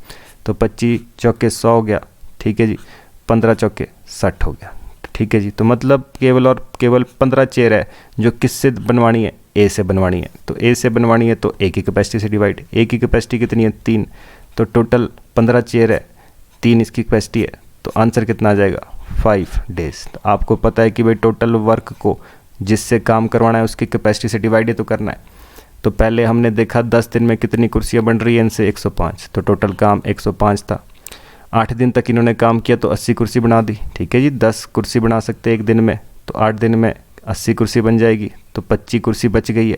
तो 25 चौके 100 हो गया। ठीक है जी, 15 चौके 60 हो गया। ठीक है जी। तो मतलब केवल और केवल 15 चेयर है जो किससे बनवानी है, ए से बनवानी है। तो ए से बनवानी है तो ए की कैपेसिटी से डिवाइड, ए की कैपेसिटी कितनी है 3, तो टोटल 15 चेयर है, 3 इसकी कैपेसिटी है, तो आंसर कितना आ जाएगा 5 डेज। तो आपको पता है कि भाई टोटल वर्क को जिससे काम करवाना है उसकी कैपेसिटी से डिवाइड ही तो करना है। तो पहले हमने देखा 10 दिन में कितनी कुर्सियाँ बन रही हैं इनसे, 105, तो टोटल काम 105 था। 8 दिन तक इन्होंने काम किया तो 80 कुर्सी बना दी, ठीक है जी। 10 कुर्सी बना सकते हैं एक दिन में, तो 8 दिन में 80 कुर्सी बन जाएगी, तो 25 कुर्सी बच गई है।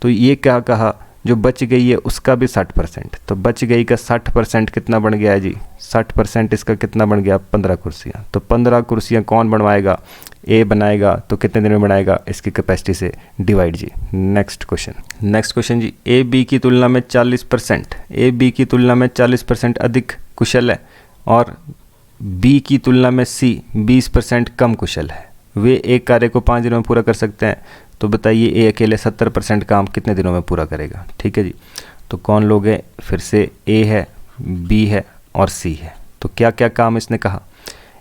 तो ये क्या कहा, जो बच गई है उसका भी 60%, तो बच गई का 60% कितना बन गया है जी, 60% इसका कितना बन गया 15 कुर्सियाँ। तो 15 कुर्सियाँ कौन बनवाएगा, ए बनाएगा, तो कितने दिन में बनाएगा, इसकी कैपेसिटी से डिवाइड जी। नेक्स्ट क्वेश्चन जी, ए बी की तुलना में 40%, ए बी की तुलना में 40% अधिक कुशल है और बी की तुलना में सी 20% कम कुशल है। वे एक कार्य को 5 दिनों में पूरा कर सकते हैं, तो बताइए ए अकेले 70% काम कितने दिनों में पूरा करेगा, ठीक है जी। तो कौन लोग हैं, फिर से ए है, बी है और सी है। तो क्या क्या काम इसने कहा,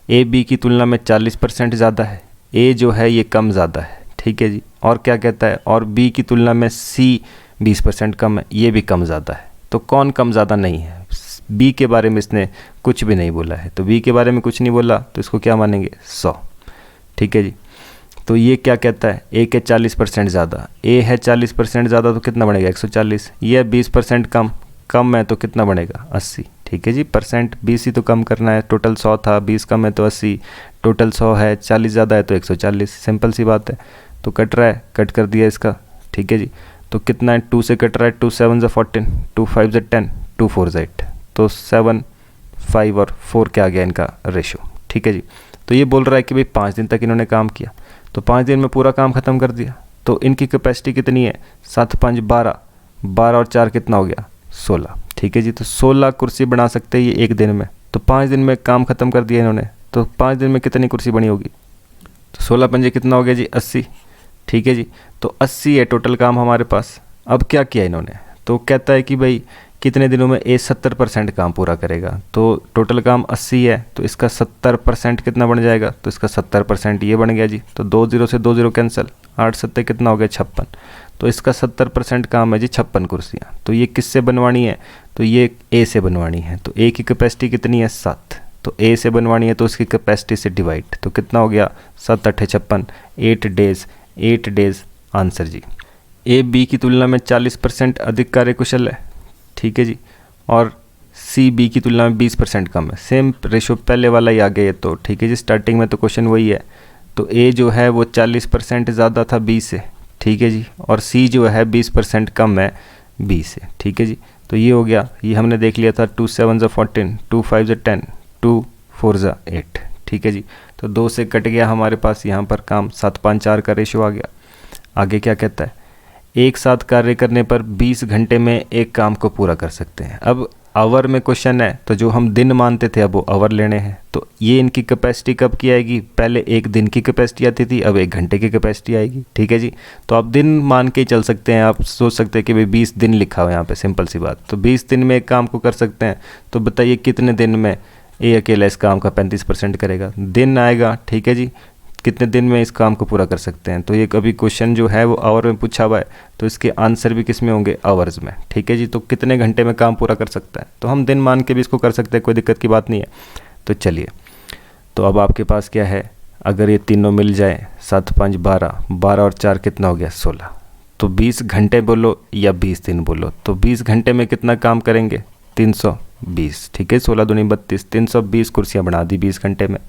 ए बी की तुलना में 40% ज़्यादा है, ए जो है ये कम ज़्यादा है, ठीक है जी। और क्या कहता है, और बी की तुलना में सी 20% कम है, ये भी कम ज़्यादा है। तो कौन कम ज़्यादा नहीं है, बी के बारे में इसने कुछ भी नहीं बोला है। तो बी के बारे में कुछ नहीं बोला तो इसको क्या मानेंगे 100, ठीक है जी। तो ये क्या कहता है, ए के 40% ज़्यादा, ए है 40% ज़्यादा तो कितना बनेगा 140, ये 20% कम है तो कितना बनेगा 80, ठीक है जी। परसेंट 20 ही तो कम करना है, टोटल 100 था, 20 कम है तो 80, टोटल 100 है, 40 ज़्यादा है तो 140, सिंपल सी बात है। तो कट रहा है, कट कर दिया इसका, ठीक है जी। तो कितना है, 2 से कट रहा है, 2 7 14, 2 5 10, 2 4 8, तो 7 5 और 4 क्या आ गया इनका रेशो, ठीक है जी। तो ये बोल रहा है कि भाई 5 दिन तक इन्होंने काम किया, तो 5 दिन में पूरा काम ख़त्म कर दिया। तो इनकी कैपेसिटी कितनी है, 7 5 12, 12 और 4 कितना हो गया 16, ठीक है जी। तो 16 कुर्सी बना सकते हैं ये एक दिन में, तो 5 दिन में काम ख़त्म कर दिया इन्होंने। तो 5 दिन में कितनी कुर्सी बनी होगी, तो 16 पंजे कितना हो गया जी 80, ठीक है जी। तो 80 है टोटल काम हमारे पास। अब क्या किया इन्होंने, तो कहता है कि भाई कितने दिनों में ए 70% काम पूरा करेगा। तो टोटल काम 80 है, तो इसका 70% कितना बन जाएगा, तो इसका 70% ये बन गया जी। तो 2 0 से 2 0 कैंसिल, 8 7 कितना हो गया 56, तो इसका 70% काम है जी 56 कुर्सियाँ। तो ये किससे बनवानी है, तो ये ए से बनवानी है। तो ए की कैपेसिटी कितनी है 7, तो ए से बनवानी है तो उसकी कैपेसिटी से डिवाइड, तो कितना हो गया 7 8 56, 8 डेज आंसर जी। ए बी की तुलना में 40% अधिक कार्यकुशल है, ठीक है जी, और सी बी की तुलना में 20% कम है। सेम रेशो पहले वाला ही आ गया ये तो, ठीक है जी। स्टार्टिंग में तो क्वेश्चन वही है। तो ए जो है वो 40% ज़्यादा था बी से, ठीक है जी, और सी जो है 20% कम है बी से, ठीक है जी। तो ये हो गया, ये हमने देख लिया था 2 7 14, 2 5 10, 2 4 8, ठीक है जी। तो 2 से कट गया हमारे पास यहाँ पर काम, 7 5 4 का रेशो आ गया। आगे क्या कहता है, एक साथ कार्य करने पर 20 घंटे में एक काम को पूरा कर सकते हैं। अब आवर में क्वेश्चन है, तो जो हम दिन मानते थे अब वो आवर लेने हैं। तो ये इनकी कैपेसिटी कब की आएगी, पहले एक दिन की कैपेसिटी आती थी, अब 1 घंटे की कैपेसिटी आएगी, ठीक है जी। तो आप दिन मान के ही चल सकते हैं, आप सोच सकते हैं कि भाई 20 दिन लिखा हुआ यहाँ पे, सिंपल सी बात। तो 20 दिन में एक काम को कर सकते हैं, तो बताइए कितने दिन में ए अकेला इस काम का 35% करेगा, दिन आएगा, ठीक है जी। कितने दिन में इस काम को पूरा कर सकते हैं। तो ये कभी क्वेश्चन जो है वो आवर में पूछा हुआ है, तो इसके आंसर भी किस में होंगे, आवर्स में, ठीक है जी। तो कितने घंटे में काम पूरा कर सकता है, तो हम दिन मान के भी इसको कर सकते हैं, कोई दिक्कत की बात नहीं है। तो चलिए, तो अब आपके पास क्या है, अगर ये तीनों मिल जाए, 7 5 12, 12 और 4 कितना हो गया 16। तो 20 घंटे बोलो या 20 दिन बोलो, तो 20 घंटे में कितना काम करेंगे 320, ठीक है। 16 दूनी 32, 320 कुर्सियाँ बना दी 20 घंटे में,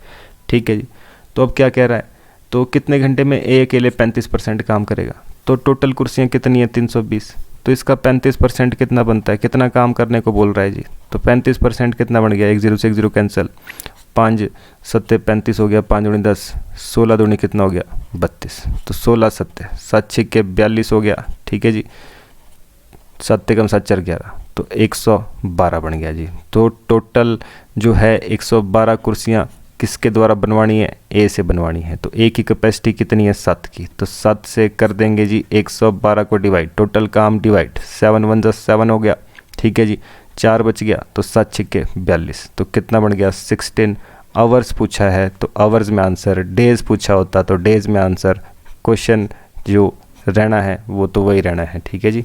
ठीक है जी। तो अब क्या कह रहा है, तो कितने घंटे में ए अकेले 35% काम करेगा। तो टोटल कुर्सियाँ कितनी है 320, तो इसका 35% कितना बनता है, कितना काम करने को बोल रहा है जी। तो 35% कितना बन गया, 1 0 से 1 0 कैंसिल, 5 7 35 हो गया, 5 दूनी 10, 16 दूनी कितना हो गया 32, तो 16 7 7 6 के 42 हो गया, ठीक है जी। 7 कम 7 4 11, तो 112 बन गया जी। तो टोटल जो है 112 कुर्सियाँ किसके द्वारा बनवानी है, ए से बनवानी है। तो ए की कैपेसिटी कितनी है 7 की, तो 7 से कर देंगे जी 112 को डिवाइड, टोटल काम डिवाइड, 7 1 7 हो गया, ठीक है जी। 4 बच गया, तो 7 6 42, तो कितना बन गया 16 आवर्स पूछा है तो आवर्स में आंसर, डेज़ पूछा होता तो डेज़ में आंसर, क्वेश्चन जो रहना है वो तो वही रहना है। ठीक है जी।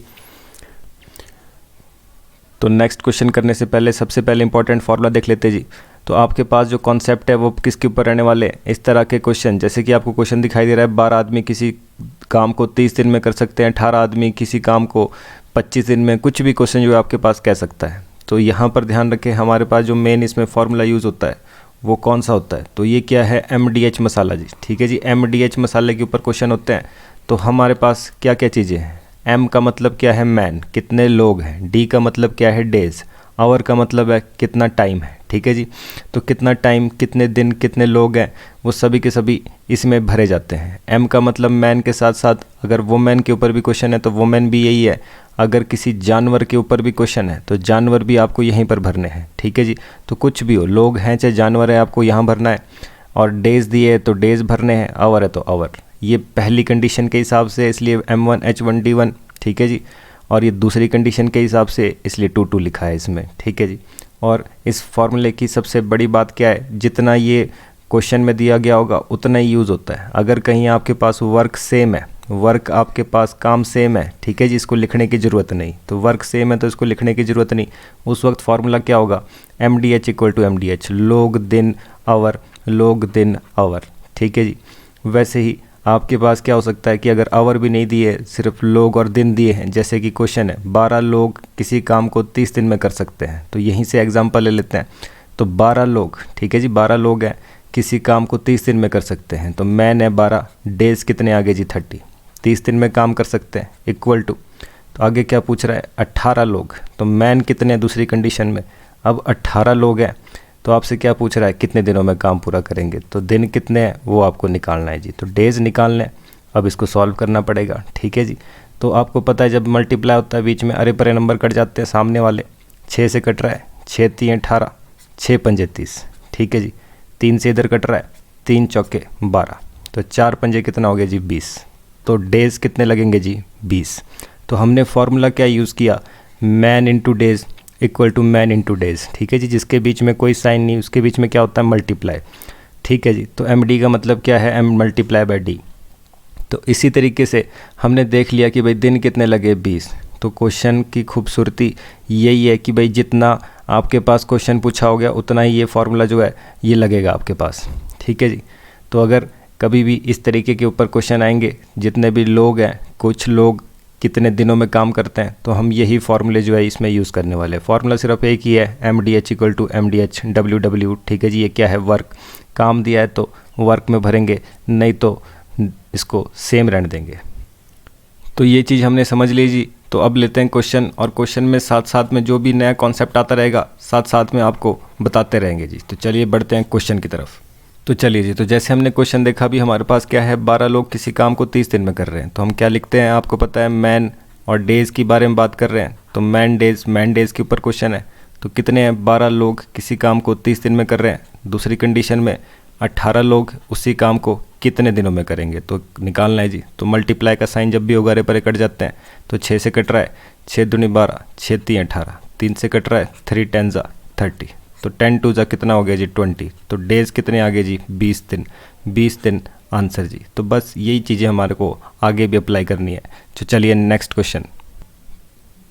तो नेक्स्ट क्वेश्चन करने से पहले सबसे पहले इंपॉर्टेंट फार्मूला देख लेते जी। तो आपके पास जो कॉन्सेप्ट है वो किसके ऊपर रहने वाले हैं, इस तरह के क्वेश्चन, जैसे कि आपको क्वेश्चन दिखाई दे रहा है 12 आदमी किसी काम को 30 दिन में कर सकते हैं, 18 आदमी किसी काम को 25 दिन में, कुछ भी क्वेश्चन जो आपके पास कह सकता है। तो यहाँ पर ध्यान रखें, हमारे पास जो मेन इसमें फार्मूला यूज़ होता है वो कौन सा होता है, तो ये क्या है, MDH मसाला जी। ठीक है जी, MDH मसाले के ऊपर क्वेश्चन होते हैं। तो हमारे पास क्या क्या चीज़ें हैं, M का मतलब क्या है, मैन, कितने लोग हैं, D का मतलब क्या है, डेज़, आवर का मतलब है कितना टाइम है। ठीक है जी, तो कितना टाइम, कितने दिन, कितने लोग हैं, वो सभी के सभी इसमें भरे जाते हैं। M का मतलब मैन के साथ साथ अगर वुमेन के ऊपर भी क्वेश्चन है तो वुमेन भी यही है, अगर किसी जानवर के ऊपर भी क्वेश्चन है तो जानवर भी आपको यहीं पर भरने हैं। ठीक है जी, तो कुछ भी हो, लोग हैं चाहे जानवर है, आपको यहाँ भरना है। और डेज़ दिए है तो डेज़ भरने हैं, आवर है तो आवर, ये पहली कंडीशन के हिसाब से, इसलिए M1 H1 D1। ठीक है जी, और ये दूसरी कंडीशन के हिसाब से इसलिए 2 लिखा है इसमें। ठीक है जी, और इस फॉर्मूले की सबसे बड़ी बात क्या है, जितना ये क्वेश्चन में दिया गया होगा उतना ही यूज़ होता है। अगर कहीं आपके पास वर्क सेम है, वर्क आपके पास काम सेम है, ठीक है जी, इसको लिखने की ज़रूरत नहीं, तो वर्क सेम है तो इसको लिखने की ज़रूरत नहीं। उस वक्त फार्मूला क्या होगा, MDH इक्वल टू MDH, लोग दिन आवर, लोग दिन आवर। ठीक है जी, वैसे ही आपके पास क्या हो सकता है कि अगर आवर भी नहीं दिए, सिर्फ लोग और दिन दिए हैं, जैसे कि क्वेश्चन है 12 लोग किसी काम को 30 दिन में कर सकते हैं, तो यहीं से एग्जांपल ले लेते हैं। तो 12 लोग, ठीक है जी, 12 लोग हैं किसी काम को 30 दिन में कर सकते हैं, तो मैन है 12, डेज़ कितने आगे जी 30, 30 दिन में काम कर सकते हैं, इक्वल टू, तो आगे क्या पूछ रहा है, 18 लोग, तो मैन कितने हैं दूसरी कंडीशन में, अब 18 लोग हैं तो आपसे क्या पूछ रहा है, कितने दिनों में काम पूरा करेंगे, तो दिन कितने हैं वो आपको निकालना है जी, तो डेज़ निकालने हैं। अब इसको सॉल्व करना पड़ेगा। ठीक है जी, तो आपको पता है जब मल्टीप्लाई होता है बीच में अरे परे नंबर कट जाते हैं सामने वाले, 6 से कट रहा है, 6 3 18, 6 पंजे 30। ठीक है जी, 3 से इधर कट रहा है, 3 चौके 12, तो 4 पंजे कितना हो गया जी 20, तो डेज़ कितने लगेंगे जी 20। तो हमने फार्मूला क्या यूज़ किया, man into days equal to man into days. ठीक है जी, जिसके बीच में कोई साइन नहीं, उसके बीच में क्या होता है, मल्टीप्लाई। ठीक है जी, तो MD का मतलब क्या है, M मल्टीप्लाई बाय D। तो इसी तरीके से हमने देख लिया कि भाई दिन कितने लगे 20। तो क्वेश्चन की खूबसूरती यही है कि भाई जितना आपके पास क्वेश्चन पूछा हो गया उतना ही ये फार्मूला जो है ये लगेगा आपके पास। ठीक है जी, तो अगर कभी भी इस तरीके के ऊपर क्वेश्चन आएंगे, जितने भी लोग हैं, कुछ लोग कितने दिनों में काम करते हैं, तो हम यही फार्मूले जो है इसमें यूज़ करने वाले हैं। फार्मूला सिर्फ एक ही है, MDH equal to MDH WW। ठीक है जी, ये क्या है, वर्क, काम दिया है तो वर्क में भरेंगे, नहीं तो इसको सेम रहने देंगे। तो ये चीज़ हमने समझ ली जी। तो अब लेते हैं क्वेश्चन, और क्वेश्चन में साथ साथ में जो भी नया कॉन्सेप्ट आता रहेगा साथ साथ में आपको बताते रहेंगे जी। तो चलिए बढ़ते हैं क्वेश्चन की तरफ। तो चलिए जी, तो जैसे हमने क्वेश्चन देखा भी, हमारे पास क्या है, 12 लोग किसी काम को 30 दिन में कर रहे हैं, तो हम क्या लिखते हैं, आपको पता है मैन और डेज़ के बारे में बात कर रहे हैं, तो मैन डेज़ के ऊपर क्वेश्चन है, तो कितने हैं, 12 लोग किसी काम को 30 दिन में कर रहे हैं। दूसरी कंडीशन में 18 लोग उसी काम को कितने दिनों में करेंगे, तो निकालना है जी। तो मल्टीप्लाई का साइन जब भी होगा अरे परे कट जाते हैं, तो 6 से कट रहा है, 6 दूनी 12, 6 3 18, 3 से कट रहा है, 3 10 जा 30, तो 10 2 जा कितना हो गया जी 20, तो डेज़ कितने आगे जी 20 दिन, 20 दिन आंसर जी। तो बस यही चीज़ें हमारे को आगे भी अप्लाई करनी है। तो चलिए नेक्स्ट क्वेश्चन।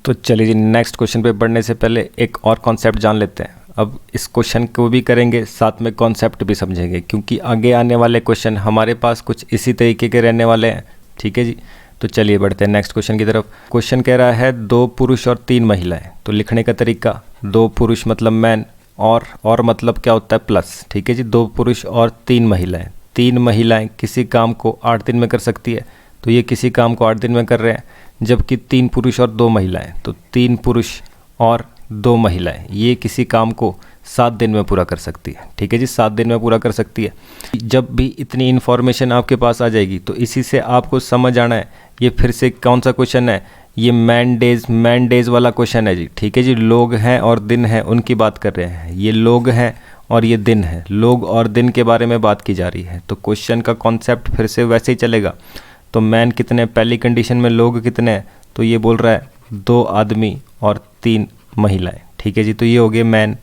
तो चलिए जी, नेक्स्ट क्वेश्चन पे बढ़ने से पहले एक और कॉन्सेप्ट जान लेते हैं। अब इस क्वेश्चन को भी करेंगे साथ में कॉन्सेप्ट भी समझेंगे, क्योंकि आगे आने वाले क्वेश्चन हमारे पास कुछ इसी तरीके के रहने वाले हैं। ठीक है जी, तो चलिए बढ़ते हैं नेक्स्ट क्वेश्चन की तरफ। क्वेश्चन कह रहा है 2 पुरुष और 3 महिलाएं। तो लिखने का तरीका, 2 पुरुष मतलब मैन, और मतलब क्या होता है प्लस। ठीक है जी, 2 पुरुष और 3 महिलाएं। 3 महिलाएं किसी काम को 8 दिन में कर सकती है, तो ये किसी काम को 8 दिन में कर रहे हैं, जबकि 3 पुरुष और 2 महिलाएं, तो 3 पुरुष और 2 महिलाएं ये किसी काम को 7 दिन में पूरा कर सकती है। ठीक है जी, 7 दिन में पूरा कर सकती है। जब भी इतनी इन्फॉर्मेशन आपके पास आ जाएगी तो इसी से आपको समझ आना है, ये फिर से कौन सा क्वेश्चन है, ये मैन डेज वाला क्वेश्चन है जी। ठीक है जी, लोग हैं और दिन है उनकी बात कर रहे हैं, ये लोग हैं और ये दिन है, लोग और दिन के बारे में बात की जा रही है। तो क्वेश्चन का कॉन्सेप्ट फिर से वैसे ही चलेगा। तो मैन कितने, पहली कंडीशन में लोग कितने हैं, तो ये बोल रहा है 2 आदमी और 3 महिलाएं। ठीक है जी, तो ये हो गए मैन,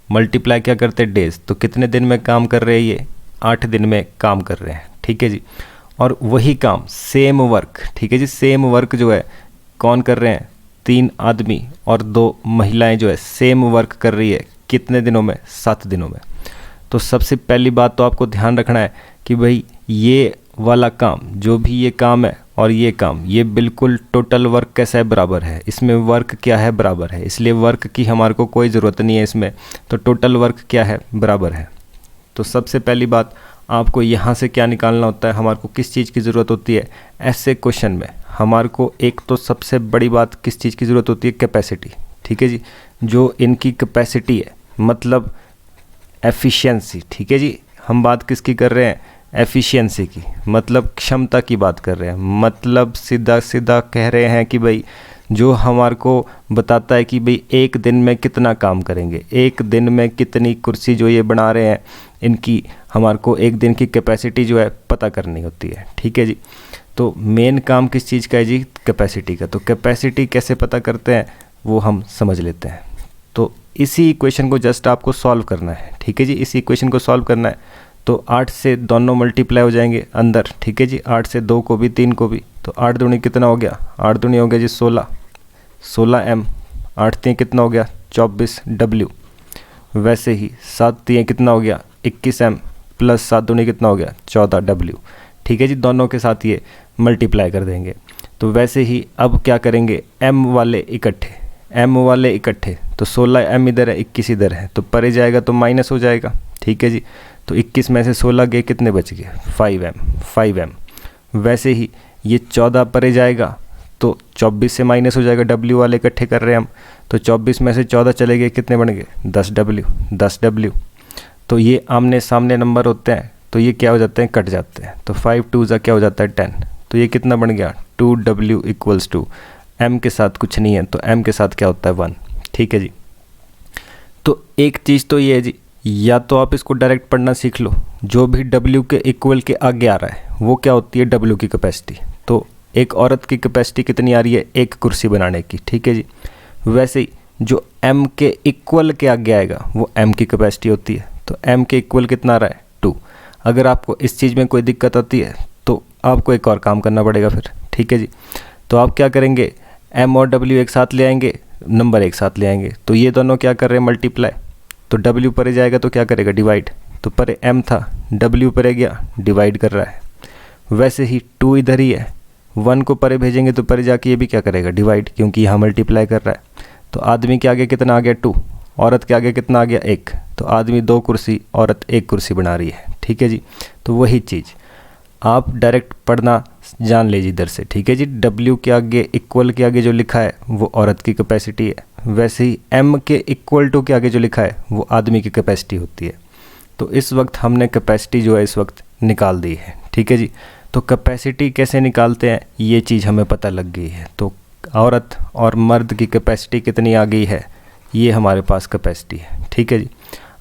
मल्टीप्लाई क्या करते हैं डेज, तो कितने दिन में काम कर रहे हैं ये, 8 दिन में काम कर रहे हैं, ठीक है जी। और वही काम सेम वर्क, ठीक है जी, सेम वर्क जो है कौन कर रहे हैं, 3 आदमी और 2 महिलाएं जो है सेम वर्क कर रही है, कितने दिनों में, 7 दिनों में। तो सबसे पहली बात तो आपको ध्यान रखना है कि भाई ये वाला काम, जो भी ये काम है और ये काम, ये बिल्कुल टोटल वर्क कैसा है, बराबर है। इसमें वर्क क्या है, बराबर है, इसलिए वर्क की हमारे को कोई ज़रूरत नहीं है इसमें, तो टोटल वर्क क्या है, बराबर है। तो सबसे पहली बात आपको यहाँ से क्या निकालना होता है, हमारे को किस चीज़ की ज़रूरत होती है ऐसे क्वेश्चन में, हमारे को एक तो सबसे बड़ी बात किस चीज़ की ज़रूरत होती है, कैपेसिटी, ठीक है जी। जो इनकी कैपेसिटी है मतलब एफिशिएंसी, ठीक है जी। हम बात किसकी कर रहे हैं, एफिशिएंसी की, मतलब क्षमता की बात कर रहे हैं, मतलब सीधा सीधा कह रहे हैं कि भाई जो हमारे को बताता है कि भाई एक दिन में कितना काम करेंगे, एक दिन में कितनी कुर्सी जो ये बना रहे हैं, इनकी हमारे को एक दिन की कैपेसिटी जो है पता करनी होती है, ठीक है जी। तो मेन काम किस चीज़ का है जी, कैपेसिटी का। तो कैपेसिटी कैसे पता करते हैं वो हम समझ लेते हैं। तो इसी इक्वेशन को जस्ट आपको सॉल्व करना है, ठीक है जी। इसी इक्वेशन को सॉल्व करना है तो 8 से दोनों मल्टीप्लाई हो जाएंगे अंदर, ठीक है जी। 8 से 2 को भी 3 को भी, तो 8 दूनी कितना हो गया, 8 दूनी हो गया जी 16 m, 8 3 कितना हो गया 24 w। वैसे ही 7 3 कितना हो गया 21 m प्लस 7 दूनी कितना हो गया 14 w, ठीक है जी। दोनों के साथ ये मल्टीप्लाई कर देंगे। तो वैसे ही अब क्या करेंगे, m वाले इकट्ठे, तो 16 m इधर है 21 इधर है, तो परे जाएगा तो माइनस हो जाएगा, ठीक है जी। तो 21 में से 16 गए, कितने बच गए 5m। वैसे ही ये 14 परे जाएगा तो 24 से माइनस हो जाएगा, w वाले इकट्ठे कर रहे हैं हम, तो 24 में से 14 चले गए, कितने बन गए 10w। तो ये आमने सामने नंबर होते हैं तो ये क्या हो जाते हैं, कट जाते हैं। तो 5 2 क्या हो जाता है 10, तो ये कितना बन गया 2w इक्वल्स टू m के साथ कुछ नहीं है तो m के साथ क्या होता है 1, ठीक है जी। तो एक चीज़ तो ये है जी, या तो आप इसको डायरेक्ट पढ़ना सीख लो, जो भी w के इक्वल के आगे आ रहा है वो क्या होती है w की कैपेसिटी। तो एक औरत की कैपेसिटी कितनी आ रही है, एक कुर्सी बनाने की, ठीक है जी। वैसे ही जो m के इक्वल के आगे आएगा वो m की कैपेसिटी होती है, तो m के इक्वल कितना आ रहा है 2। अगर आपको इस चीज़ में कोई दिक्कत आती है तो आपको एक और काम करना पड़ेगा फिर, ठीक है जी। तो आप क्या करेंगे, m और w एक साथ ले आएंगे, नंबर एक साथ ले आएंगे, तो ये दोनों क्या कर रहे हैं मल्टीप्लाई, तो w परे जाएगा तो क्या करेगा डिवाइड, तो परे m था w परे गया डिवाइड कर रहा है। वैसे ही 2 इधर ही है, 1 को परे भेजेंगे तो परे जाके ये भी क्या करेगा डिवाइड, क्योंकि यहाँ मल्टीप्लाई कर रहा है। तो आदमी के आगे कितना आ गया 2, औरत के आगे कितना आ गया 1, तो आदमी 2 कुर्सी औरत 1 कुर्सी बना रही है, ठीक है जी। तो वही चीज़ आप डायरेक्ट पढ़ना जान लीजिए इधर से, ठीक है जी। w के आगे इक्वल के आगे जो लिखा है वो औरत की कैपेसिटी है, वैसे ही m के इक्वल टू के आगे जो लिखा है वो आदमी की कैपेसिटी होती है। तो इस वक्त हमने कैपेसिटी जो है इस वक्त निकाल दी है, ठीक है जी। तो कैपेसिटी कैसे निकालते हैं ये चीज़ हमें पता लग गई है। तो औरत और मर्द की कैपेसिटी कितनी आ गई है, ये हमारे पास कैपेसिटी है, ठीक है जी।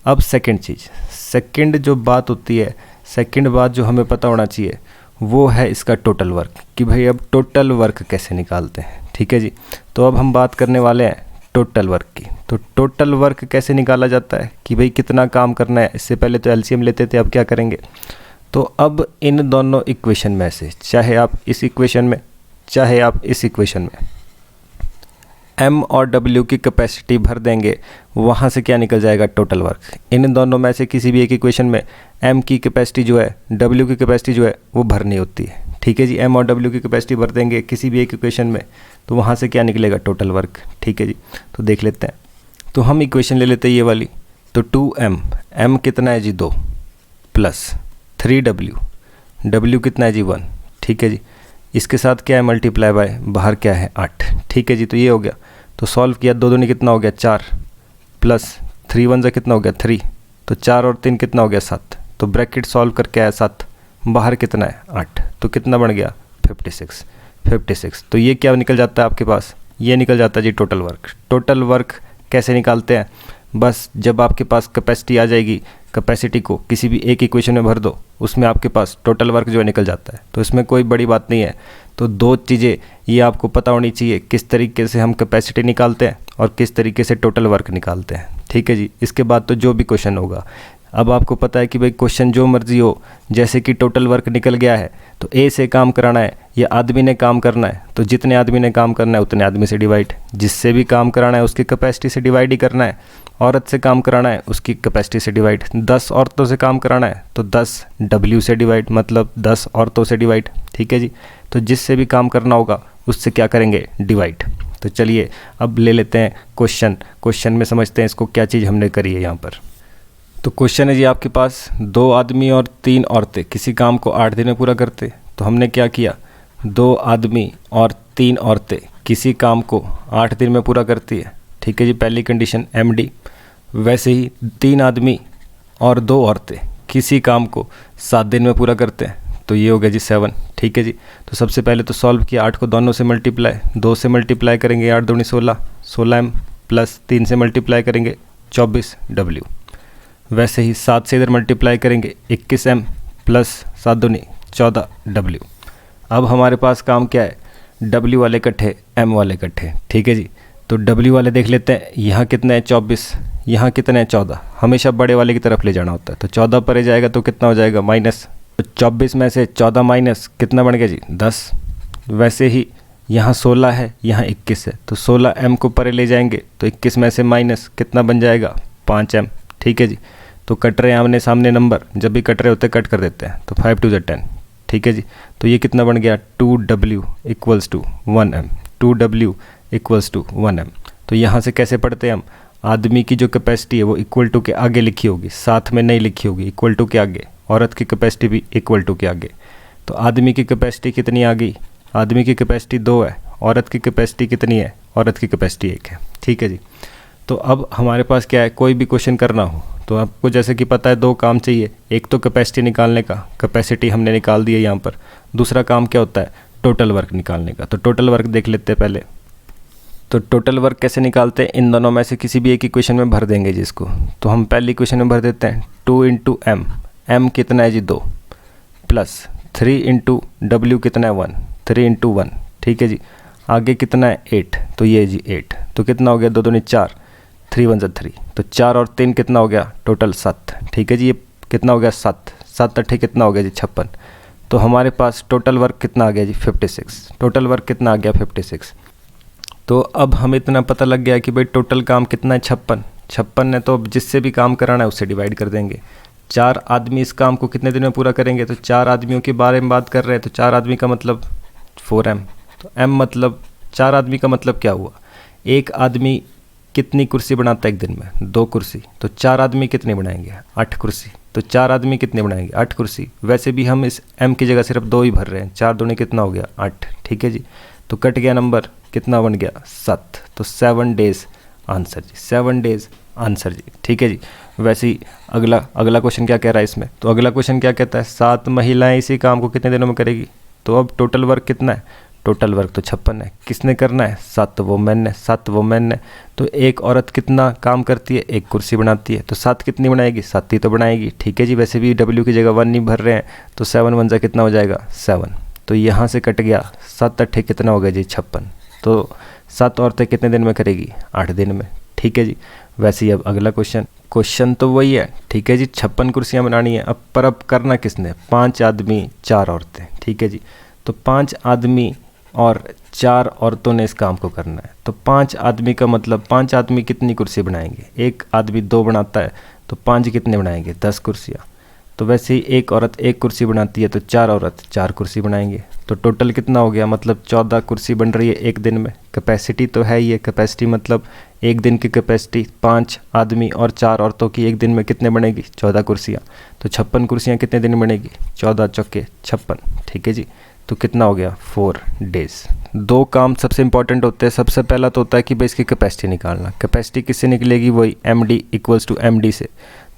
अब सेकंड जो बात होती है, सेकंड बात जो हमें पता होना चाहिए वो है इसका टोटल वर्क, कि भाई अब टोटल वर्क कैसे निकालते हैं, ठीक है जी। तो अब हम बात करने वाले हैं टोटल वर्क की। तो टोटल वर्क कैसे निकाला जाता है कि भाई कितना काम करना है, इससे पहले तो एलसीएम लेते थे, अब क्या करेंगे। तो अब इन दोनों इक्वेशन में से, चाहे आप इस इक्वेशन में चाहे आप इस इक्वेशन में m और w की कैपेसिटी भर देंगे, वहाँ से क्या निकल जाएगा टोटल वर्क। इन दोनों में से किसी भी एक इक्वेशन में m की कैपेसिटी जो है w की कैपेसिटी जो है वो भरनी होती है, ठीक है जी। m और w की कैपेसिटी भर देंगे किसी भी एक इक्वेशन में, तो वहाँ से क्या निकलेगा टोटल वर्क, ठीक है जी। तो देख लेते हैं, तो हम इक्वेशन ले लेते हैं ये वाली। तो 2m कितना है जी 2 प्लस 3w कितना है जी 1, ठीक है जी। इसके साथ क्या है मल्टीप्लाई बाय, बाहर क्या है 8, ठीक है जी। तो ये हो गया, तो सॉल्व किया, 2 दूनी कितना हो गया 4 प्लस 3 1 कितना हो गया 3, तो 4 और 3 कितना हो गया 7, तो ब्रैकेट सॉल्व करके आया 7, बाहर कितना है 8, तो कितना बन गया 56। तो ये क्या निकल जाता है आपके पास, ये निकल जाता है जी टोटल वर्क। टोटल वर्क कैसे निकालते हैं, बस जब आपके पास कैपेसिटी आ जाएगी, कैपेसिटी को किसी भी एक इक्वेशन में भर दो, उसमें आपके पास टोटल वर्क जो है निकल जाता है। तो इसमें कोई बड़ी बात नहीं है। तो 2 चीज़ें ये आपको पता होनी चाहिए, किस तरीके से हम कैपेसिटी निकालते हैं और किस तरीके से टोटल वर्क निकालते हैं। ठीक है जी। इसके बाद तो जो भी क्वेश्चन होगा, अब आपको पता है कि भाई क्वेश्चन जो मर्जी हो, जैसे कि टोटल वर्क निकल गया है तो ए से काम कराना है या आदमी ने काम करना है, तो जितने आदमी ने काम करना है उतने आदमी से डिवाइड, जिससे भी काम कराना है उसकी कैपेसिटी से डिवाइड ही करना है, औरत से काम कराना है उसकी कैपेसिटी से डिवाइड, 10 औरतों से काम कराना है तो 10 W से डिवाइड, मतलब 10 औरतों से डिवाइड, ठीक है जी। तो जिससे भी काम करना होगा उससे क्या करेंगे, डिवाइड। तो चलिए अब ले लेते हैं क्वेश्चन में समझते हैं इसको क्या चीज़ हमने करी है यहाँ पर। तो क्वेश्चन है जी आपके पास, 2 आदमी और 3 औरतें किसी काम को 8 दिन में पूरा करते। तो हमने क्या किया, 2 आदमी और 3 औरतें किसी काम को 8 दिन में पूरा करती है, ठीक है जी, पहली कंडीशन MD। वैसे ही 3 आदमी और 2 औरतें किसी काम को 7 दिन में पूरा करते हैं, तो ये हो गया जी 7, ठीक है जी। तो सबसे पहले तो सॉल्व किया, 8 को दोनों से मल्टीप्लाई, 2 से मल्टीप्लाई करेंगे 8 दूनी 16, 16M प्लस 3 से मल्टीप्लाई करेंगे 24W। वैसे ही 7 से इधर मल्टीप्लाई करेंगे 21M प्लस 7 दूनी 14W। अब हमारे पास काम क्या है, W वाले इकट्ठे M वाले इकट्ठे, ठीक है जी। तो W वाले देख लेते हैं, यहाँ कितने हैं 24, यहाँ कितने हैं 14, हमेशा बड़े वाले की तरफ ले जाना होता है। तो 14 परे जाएगा तो कितना हो जाएगा माइनस, तो 24 में से 14 माइनस कितना बन गया जी 10। वैसे ही यहाँ 16 है, यहाँ 21 है, तो 16M को परे ले जाएंगे तो 21 में से माइनस कितना बन जाएगा 5M, ठीक है जी। तो कट रहे हैं आमने सामने नंबर, जब भी कट रहे होते कट कर देते हैं, तो 5 2 10, ठीक है जी। तो ये कितना बन गया 2W equals to 1M, 2W equals to 1M। तो यहाँ से कैसे पढ़ते हैं हम, आदमी की जो कैपेसिटी है वो इक्वल टू के आगे लिखी होगी, साथ में नहीं लिखी होगी, इक्वल टू के आगे, औरत की कैपेसिटी भी इक्वल टू के आगे। तो आदमी की कैपेसिटी कितनी आ गई, आदमी की कैपेसिटी 2 है, औरत की कैपेसिटी कितनी है, औरत की कैपेसिटी 1 है, ठीक है जी। तो अब हमारे पास क्या है, कोई भी क्वेश्चन करना हो तो आपको जैसे कि पता है 2 काम चाहिए, एक तो कैपेसिटी निकालने का, कैपेसिटी हमने निकाल दी है यहाँ पर, दूसरा काम क्या होता है टोटल वर्क निकालने का। तो टोटल वर्क देख लेते हैं पहले। तो टोटल वर्क कैसे निकालते हैं, इन दोनों में से किसी भी एक इक्वेशन में भर देंगे जिसको। तो हम पहली इक्वेशन में भर देते हैं 2 इंटू M, M कितना है जी 2, प्लस 3 इंटू W कितना है 1, 3 इंटू 1, ठीक है जी। आगे कितना है 8, तो ये जी 8, तो कितना हो गया 2 दूनी 4, 3 1 3, तो 4 और 3 कितना हो गया टोटल 7, ठीक है जी। ये कितना हो गया 7, 7 8 कितना हो गया जी 56। तो हमारे पास टोटल वर्क कितना आ गया जी 56, टोटल वर्क कितना आ गया 56। तो अब हमें इतना पता लग गया कि भाई टोटल काम कितना है 56 है, तो अब जिससे भी काम कराना है उससे डिवाइड कर देंगे। 4 आदमी इस काम को कितने दिन में पूरा करेंगे, तो 4 आदमियों के बारे में बात कर रहे हैं, तो 4 आदमी का मतलब 4M। तो M मतलब 4 आदमी का मतलब क्या हुआ, एक आदमी कितनी कुर्सी बनाता है एक दिन में, 2 कुर्सी, तो 4 आदमी कितने बनाएंगे 8 कुर्सी, तो 4 आदमी कितने बनाएंगे 8 कुर्सी। वैसे भी हम इस M की जगह सिर्फ 2 ही भर रहे हैं, 4 दूनी कितना हो गया 8, ठीक है जी। तो कट गया नंबर, कितना बन गया 7, तो 7 डेज आंसर जी, 7 डेज आंसर जी, ठीक है जी। वैसे ही अगला क्वेश्चन क्या कह रहा है इसमें, तो अगला क्वेश्चन क्या कहता है, 7 महिलाएं इसी काम को कितने दिनों में करेगी। तो अब टोटल वर्क कितना है, टोटल वर्क तो 56 है, किसने करना है 7 वोमेन है, 7 वोमेन है। तो एक औरत कितना काम करती है, एक कुर्सी बनाती है, तो 7 कितनी बनाएगी, 7 ही तो बनाएगी, ठीक है जी। वैसे भी W की जगह 1 नहीं भर रहे हैं, तो 7 1 जा कितना हो जाएगा 7, तो यहाँ से कट गया 7 8 कितना हो गया जी 56। तो 7 औरतें कितने दिन में करेगी 8 दिन में, ठीक है जी। वैसे ही अब अगला क्वेश्चन तो वही है, ठीक है जी, 56 कुर्सियाँ बनानी है। अब करना किसने, 5 आदमी 4 औरतें, ठीक है जी। तो 5 आदमी और 4 औरतों ने इस काम को करना है। तो 5 आदमी का मतलब 5 आदमी कितनी कुर्सी बनाएंगे, एक आदमी 2 बनाता है, तो 5 कितने बनाएंगे 10 कुर्सियाँ। तो वैसे ही एक औरत 1 कुर्सी बनाती है, तो 4 औरत 4 कुर्सी बनाएंगे। तो टोटल कितना हो गया, मतलब 14 कुर्सी बन रही है एक दिन में। कैपेसिटी तो है ये, कैपेसिटी मतलब एक दिन की कैपेसिटी 5 आदमी और 4 औरतों की एक दिन में कितने बनेगी 14 कुर्सियाँ। तो 56 कुर्सियाँ कितने दिन में बनेगी, 14 चौके 56, ठीक है जी। तो कितना हो गया 4 डेज। 2 काम सबसे इंपॉर्टेंट होते हैं। सबसे पहला तो होता है कि भाई इसकी कैपेसिटी निकालना। कैपेसिटी किससे निकलेगी, वही MD इक्वल्स टू MD से।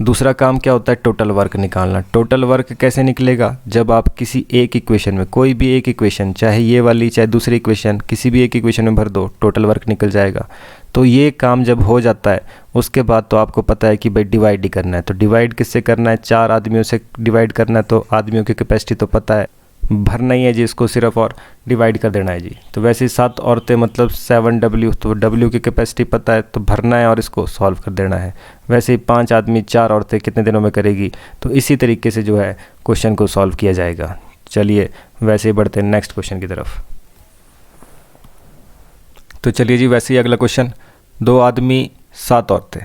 दूसरा काम क्या होता है, टोटल वर्क निकालना। टोटल वर्क कैसे निकलेगा, जब आप किसी एक इक्वेशन में, कोई भी एक इक्वेशन, चाहे ये वाली चाहे दूसरी इक्वेशन, किसी भी एक इक्वेशन में भर दो, टोटल वर्क निकल जाएगा। तो ये काम जब हो जाता है उसके बाद तो आपको पता है कि भाई डिवाइड ही करना है। तो डिवाइड किससे करना है, 4 आदमियों से डिवाइड करना है। तो आदमियों की कैपेसिटी तो पता है भरना ही है जी इसको सिर्फ और डिवाइड कर देना है जी। तो वैसे ही 7 औरतें मतलब 7W, तो W की कैपेसिटी पता है तो भरना है और इसको सॉल्व कर देना है। वैसे ही 5 आदमी 4 औरतें कितने दिनों में करेगी, तो इसी तरीके से जो है क्वेश्चन को सॉल्व किया जाएगा। चलिए वैसे ही बढ़ते हैं नेक्स्ट क्वेश्चन की तरफ। तो चलिए जी वैसे ही अगला क्वेश्चन, 2 आदमी 7 औरतें।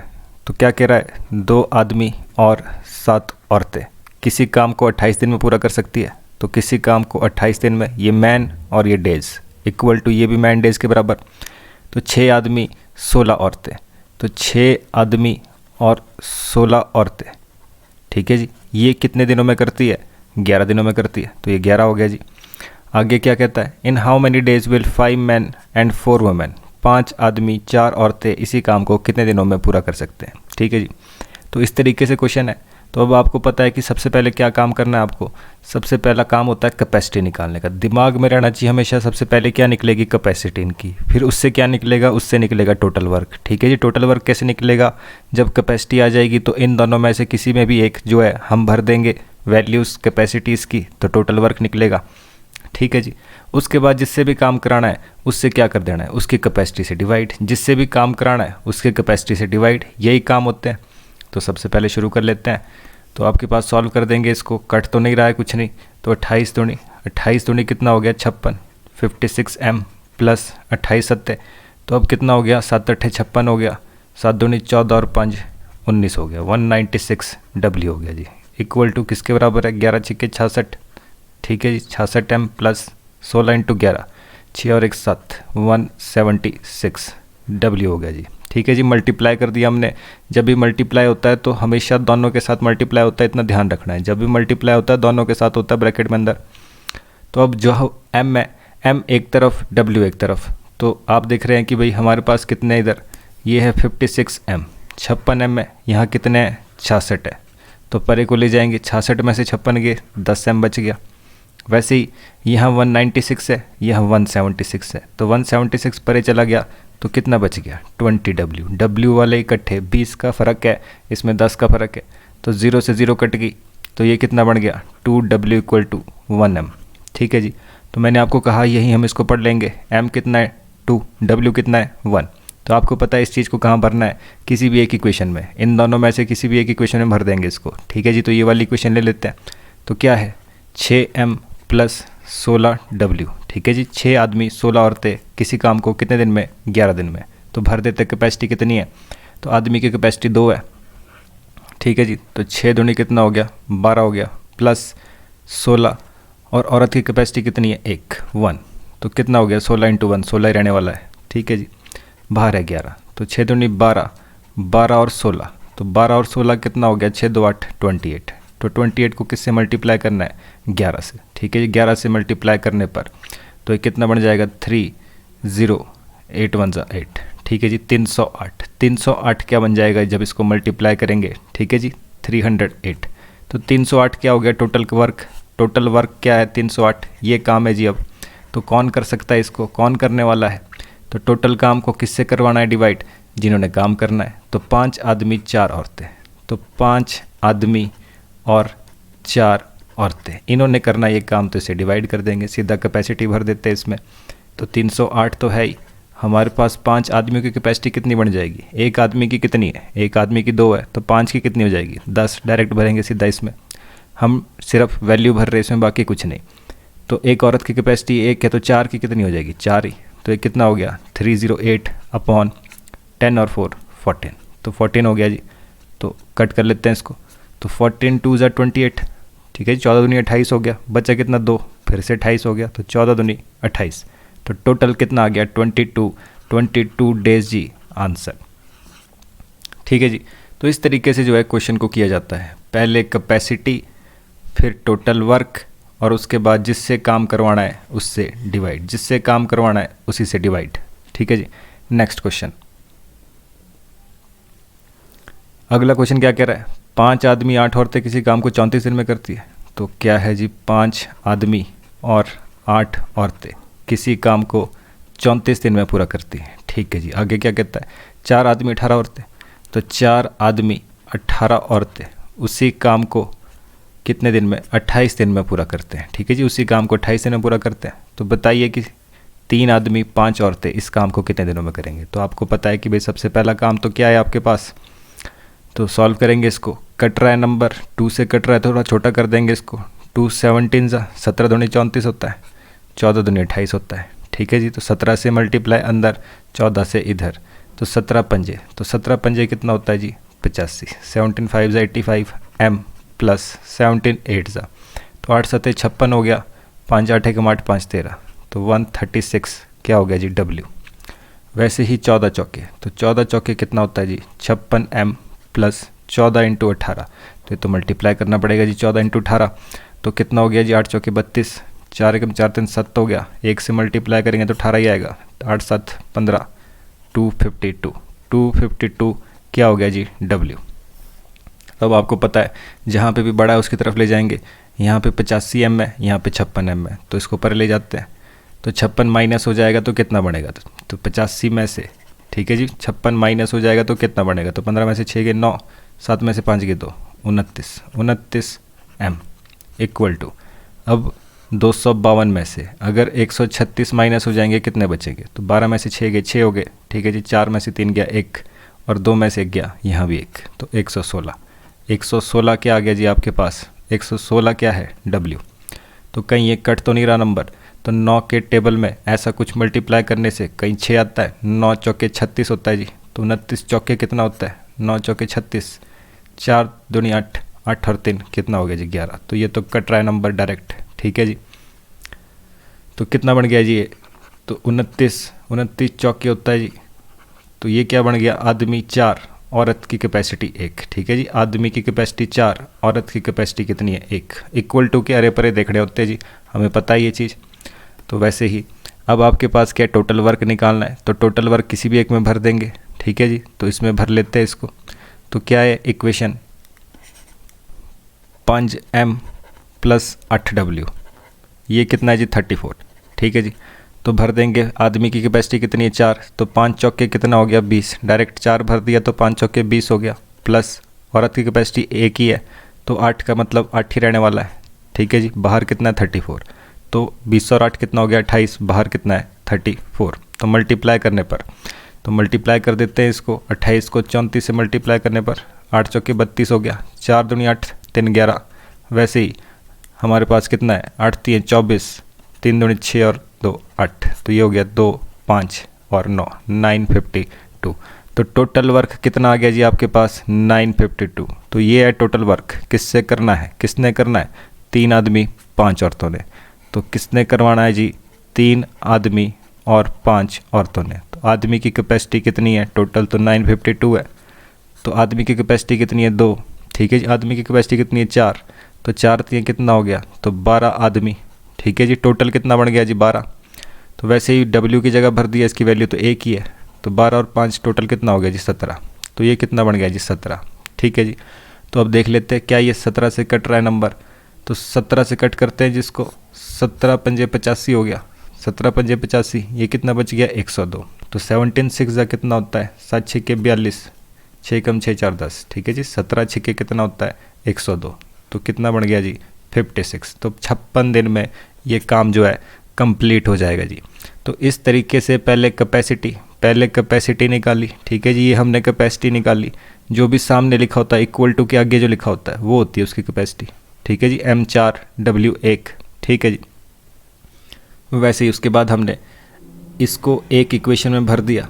तो क्या कह रहा है, 2 आदमी और 7 औरतें किसी काम को 28 दिन में पूरा कर सकती है। तो किसी काम को 28 दिन में, ये मैन और ये डेज इक्वल टू ये भी मैन डेज के बराबर। तो 6 आदमी 16 औरतें, तो 6 आदमी और 16 औरतें, ठीक है जी, ये कितने दिनों में करती है, 11 दिनों में करती है। तो ये 11 हो गया जी। आगे क्या कहता है, in how many days will 5 man and 4 women, 5 आदमी 4 औरतें इसी काम को कितने दिनों में पूरा कर सकते हैं। ठीक है जी, तो इस तरीके से क्वेश्चन है। तो अब आपको पता है कि सबसे पहले क्या काम करना है आपको। सबसे पहला काम होता है कैपेसिटी निकालने का। दिमाग में रहना चाहिए हमेशा, सबसे पहले क्या निकलेगी, कैपेसिटी इनकी, फिर उससे क्या निकलेगा, उससे निकलेगा टोटल वर्क। ठीक है जी, टोटल वर्क कैसे निकलेगा, जब कैपेसिटी आ जाएगी तो इन दोनों में से किसी में भी एक जो है हम भर देंगे वैल्यूज़ कैपेसिटीज़ की, तो टोटल वर्क निकलेगा। ठीक है जी, उसके बाद जिससे भी काम कराना है उससे क्या कर देना है, उसकी कैपेसिटी से डिवाइड। जिससे भी काम कराना है उसके कैपेसिटी से डिवाइड, यही काम होते हैं। तो सबसे पहले शुरू कर लेते हैं। तो आपके पास सॉल्व कर देंगे इसको, कट तो नहीं रहा है कुछ नहीं। तो 28 दूनी कितना हो गया, 56, 56M प्लस 28 सत्ते, तो अब कितना हो गया, 7 अट्ठे 56 हो गया, 7 दूनी 14 और 5 19 हो गया, 196W हो गया जी। इक्वल टू किसके बराबर है, 11 छिक्के 66। ठीक है जी, 66M प्लस 16 इंटू 11, 6 और 1 7, 176W हो गया जी। ठीक है जी, मल्टीप्लाई कर दिया हमने। जब भी मल्टीप्लाई होता है तो हमेशा दोनों के साथ मल्टीप्लाई होता है, इतना ध्यान रखना है। जब भी मल्टीप्लाई होता है दोनों के साथ होता है ब्रैकेट में अंदर। तो अब जो M है, M एक तरफ W एक तरफ, तो आप देख रहे हैं कि भाई हमारे पास कितने इधर, ये है 56M, 56M है, यहाँ कितने हैं, 66 है। तो परे को ले जाएंगे, 66 में से 56 गए, 10M बच गया। वैसे ही यहाँ 196 है, यहाँ 176 है, तो 176 परे चला गया तो कितना बच गया, 20W। W वाले इकट्ठे, 20 का फ़र्क है, इसमें 10 का फ़र्क है, तो 0 से 0 कट गई, तो ये कितना बन गया, 2W इक्वल टू 1M। ठीक है जी, तो मैंने आपको कहा यही हम इसको पढ़ लेंगे। M कितना है 2, W कितना है 1। तो आपको पता है इस चीज़ को कहाँ भरना है, किसी भी एक इक्वेशन में, इन दोनों में से किसी भी एक इक्वेशन में भर देंगे इसको। ठीक है जी, तो ये वाली इक्वेशन ले लेते हैं। तो क्या है, 6M प्लस 16W। ठीक है जी, 6 आदमी 16 औरतें किसी काम को कितने दिन में, 11 दिन में। तो भर देते कैपेसिटी कितनी है, तो आदमी की कैपेसिटी 2 है। ठीक है जी, तो 6 दूनी कितना हो गया, 12 हो गया, प्लस 16 और औरत की कैपेसिटी कितनी है, 1। तो कितना हो गया, 16 इंटू 1, 16 ही रहने वाला है। ठीक है जी, बाहर है 11, तो 6 दूनी 12, 12 और 16, तो 12 और 16 कितना हो गया, 6 2 8 28। तो 28 को किससे मल्टीप्लाई करना है, 11 से। ठीक है जी, 11 से मल्टीप्लाई करने पर तो ये कितना बन जाएगा, 308 1 8। ठीक है जी, 308। 308 क्या बन जाएगा जब इसको मल्टीप्लाई करेंगे, ठीक है जी, 308। तो 308 क्या हो गया, टोटल वर्क। टोटल वर्क क्या है, 308। ये काम है जी। अब तो कौन कर सकता है इसको, कौन करने वाला है, तो टोटल काम को किससे करवाना है डिवाइड, जिन्होंने काम करना है। तो 5 आदमी 4 औरतें, तो 5 आदमी और 4 औरतें, इन्होंने करना ये काम, तो इसे डिवाइड कर देंगे, सीधा कैपेसिटी भर देते हैं इसमें। तो 308 तो है ही, हमारे पास 5 आदमियों की कैपेसिटी कितनी बन जाएगी, एक आदमी की कितनी है, एक आदमी की 2 है, तो 5 की कितनी हो जाएगी, 10। डायरेक्ट भरेंगे सीधा इसमें, हम सिर्फ वैल्यू भर रहे इसमें, बाकी कुछ नहीं। तो एक औरत की कैपेसिटी 1 है, तो 4 की कितनी हो जाएगी, 4 ही। तो ये कितना हो गया, 308 अपॉन 10 और 4 14, तो 14 हो गया जी। तो कट कर लेते हैं इसको, तो 14 2 ज़ा 28। ठीक है जी, 14 दूनी 28 हो गया, बचा कितना 2, फिर से 28 हो गया, तो 14 दूनी 28। तो टोटल कितना आ गया, 22 डेज जी आंसर। ठीक है जी, तो इस तरीके से जो है क्वेश्चन को किया जाता है, पहले कैपेसिटी, फिर टोटल वर्क, और उसके बाद जिससे काम करवाना है उससे डिवाइड, जिससे काम करवाना है उसी से डिवाइड। ठीक है जी, नेक्स्ट क्वेश्चन। अगला क्वेश्चन क्या कह रहा है, 5 आदमी 8 औरतें किसी काम को 34 दिन में करती है। तो क्या है जी, 5 आदमी और 8 औरतें किसी काम को 34 दिन में पूरा करती है। ठीक है जी, आगे क्या कहता है, 4 आदमी 18 औरतें, तो 4 आदमी 18 औरतें उसी काम को कितने दिन में, 28 दिन में पूरा करते हैं। ठीक है जी, उसी काम को 28 दिन में पूरा करते हैं। तो बताइए कि 3 आदमी 5 औरतें इस काम को कितने दिनों में करेंगे। तो आपको पता है कि भाई सबसे पहला काम तो क्या है आपके पास, तो सॉल्व करेंगे इसको। कट रहा है नंबर 2 से कट रहा है, थोड़ा छोटा कर देंगे इसको। 2 17 17 दूनी 34 होता है, 14 दूनी 28 होता है। ठीक है जी, तो 17 से मल्टीप्लाई अंदर, 14 से इधर, तो 17 पंजे, तो 17 पंजे कितना होता है जी 85। 17 5 85 m प्लस 17 8 तो 8 7 56 हो गया, 5 8 1 8 5 13, तो 136 क्या हो गया जी W। वैसे ही 14 चौके, तो 14 चौके कितना होता है जी 56 m प्लस 14 इंटू 18, तो ये तो मल्टीप्लाई करना पड़ेगा जी 14 इंटू 18, तो कितना हो गया जी 8 चौके 32, 4 एकम 4 3 7 हो गया, 1 से मल्टीप्लाई करेंगे तो 18 ही आएगा, 8 7 15, 252 क्या हो गया जी W। अब आपको पता है जहाँ पे भी बड़ा है उसकी तरफ ले जाएंगे। यहाँ पे 85 m है, यहाँ पे 56 m है, तो इसको पर ले जाते हैं, तो 56 माइनस हो जाएगा तो कितना बनेगा, तो 85 में से, ठीक है जी 56 माइनस हो जाएगा तो कितना बनेगा, तो 15 में से 6 गए 9, 7 में से 5 गए 2, 29 m इक्वल टू, अब 252 में से अगर 136 माइनस हो जाएंगे कितने बचेंगे, तो 12 में से 6 गए 6 हो गए, ठीक है जी 4 में से 3 गया 1 और 2 में से 1 गया, यहाँ भी 1, तो 116 क्या आ गया जी आपके पास, 116 क्या है W। तो कहीं ये कट तो नहीं रहा नंबर, तो 9 के टेबल में ऐसा कुछ मल्टीप्लाई करने से कहीं 6 आता है, 9 चौके 36 होता है जी, तो 29 चौके कितना होता है, 9 चौके 36, 4 दूनी 8, 8 और 3 कितना हो गया जी 11, तो ये तो कट रहा है नंबर डायरेक्ट। ठीक है जी, तो कितना बन गया जी ये, तो 29 चौके होता है जी, तो ये क्या बन गया, आदमी 4, औरत की कैपेसिटी 1। ठीक है जी, आदमी की कैपेसिटी 4, औरत की कैपेसिटी कितनी है 1, इक्वल टू के अरे परे देख रहे होते हैं जी, हमें पता है ये चीज़। तो वैसे ही अब आपके पास क्या टोटल वर्क निकालना है, तो टोटल वर्क किसी भी एक में भर देंगे। ठीक है जी, तो इसमें भर लेते हैं इसको, तो क्या है इक्वेशन 5m प्लस 8w, ये कितना है जी 34। ठीक है जी, तो भर देंगे, आदमी की कैपेसिटी कितनी है 4, तो 5 चौके कितना हो गया 20, डायरेक्ट 4 भर दिया तो 5 चौके 20 हो गया, प्लस औरत की कैपेसिटी 1 ही है, तो 8 का मतलब 8 ही रहने वाला है। ठीक है जी, बाहर कितना है 34, तो 20 और 8 कितना हो गया 28, बाहर कितना है 34, तो मल्टीप्लाई करने पर, तो मल्टीप्लाई कर देते हैं इसको, 28 को 34 से मल्टीप्लाई करने पर 8 चौके 32 हो गया, 4 दूनी 8, 3 11, वैसे ही हमारे पास कितना है 8 3 24, 3 दूनी 6 और 2 8, तो ये हो गया 2 5 और 9 952। तो टोटल वर्क कितना आ गया जी आपके पास 952। तो ये है टोटल वर्क, किससे करना है, किसने करना है, 3 आदमी 5 औरतों ने। तो किसने करवाना है जी, 3 आदमी और 5 औरतों ने। तो आदमी की कैपेसिटी कितनी है, टोटल तो 952 है, तो आदमी की कैपेसिटी कितनी है 2। ठीक है जी, आदमी की कैपेसिटी कितनी है 4, तो 4 3 कितना हो गया, तो 12 आदमी। ठीक है जी, टोटल कितना बन गया जी 12। तो वैसे ही W की जगह भर दिया, इसकी वैल्यू तो 1 ही है, तो 12 और 5 टोटल कितना हो गया जी 17, तो ये कितना बन गया जी 17। ठीक है जी, तो अब देख लेते हैं क्या ये 17 से कट रहा है नंबर, तो 17 से कट करते हैं जिसको, 17 पंजे 85 हो गया, 17 पंजे 85, ये कितना बच गया 102। तो 17 6 कितना होता है, 7 6 के 42, 6 कम 6 4 10। ठीक है जी, 17 6 के कितना होता है 102, तो कितना बन गया जी 56। तो 56 दिन में ये काम जो है कंप्लीट हो जाएगा जी। तो इस तरीके से पहले कैपेसिटी निकाली। ठीक है जी, ये हमने कैपेसिटी निकाली, जो भी सामने लिखा होता है इक्वल टू के आगे जो लिखा होता है वो होती है उसकी कैपेसिटी। ठीक है जी, M4 W1। ठीक है जी, वैसे ही उसके बाद हमने इसको एक इक्वेशन में भर दिया,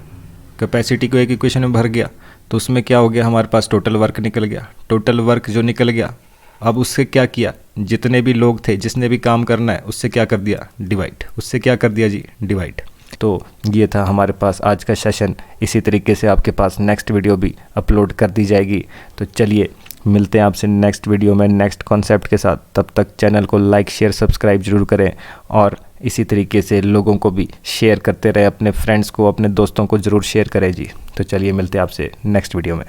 कैपेसिटी को एक इक्वेशन में भर गया, तो उसमें क्या हो गया, हमारे पास टोटल वर्क निकल गया। टोटल वर्क जो निकल गया, अब उससे क्या किया, जितने भी लोग थे जिसने भी काम करना है उससे क्या कर दिया डिवाइड, उससे क्या कर दिया जी डिवाइड। तो ये था हमारे पास आज का सेशन। इसी तरीके से आपके पास नेक्स्ट वीडियो भी अपलोड कर दी जाएगी। तो चलिए मिलते हैं आपसे नेक्स्ट वीडियो में नेक्स्ट कॉन्सेप्ट के साथ। तब तक चैनल को लाइक शेयर सब्सक्राइब जरूर करें और इसी तरीके से लोगों को भी शेयर करते रहे, अपने फ्रेंड्स को अपने दोस्तों को ज़रूर शेयर करें जी। तो चलिए मिलते हैं आपसे नेक्स्ट वीडियो में।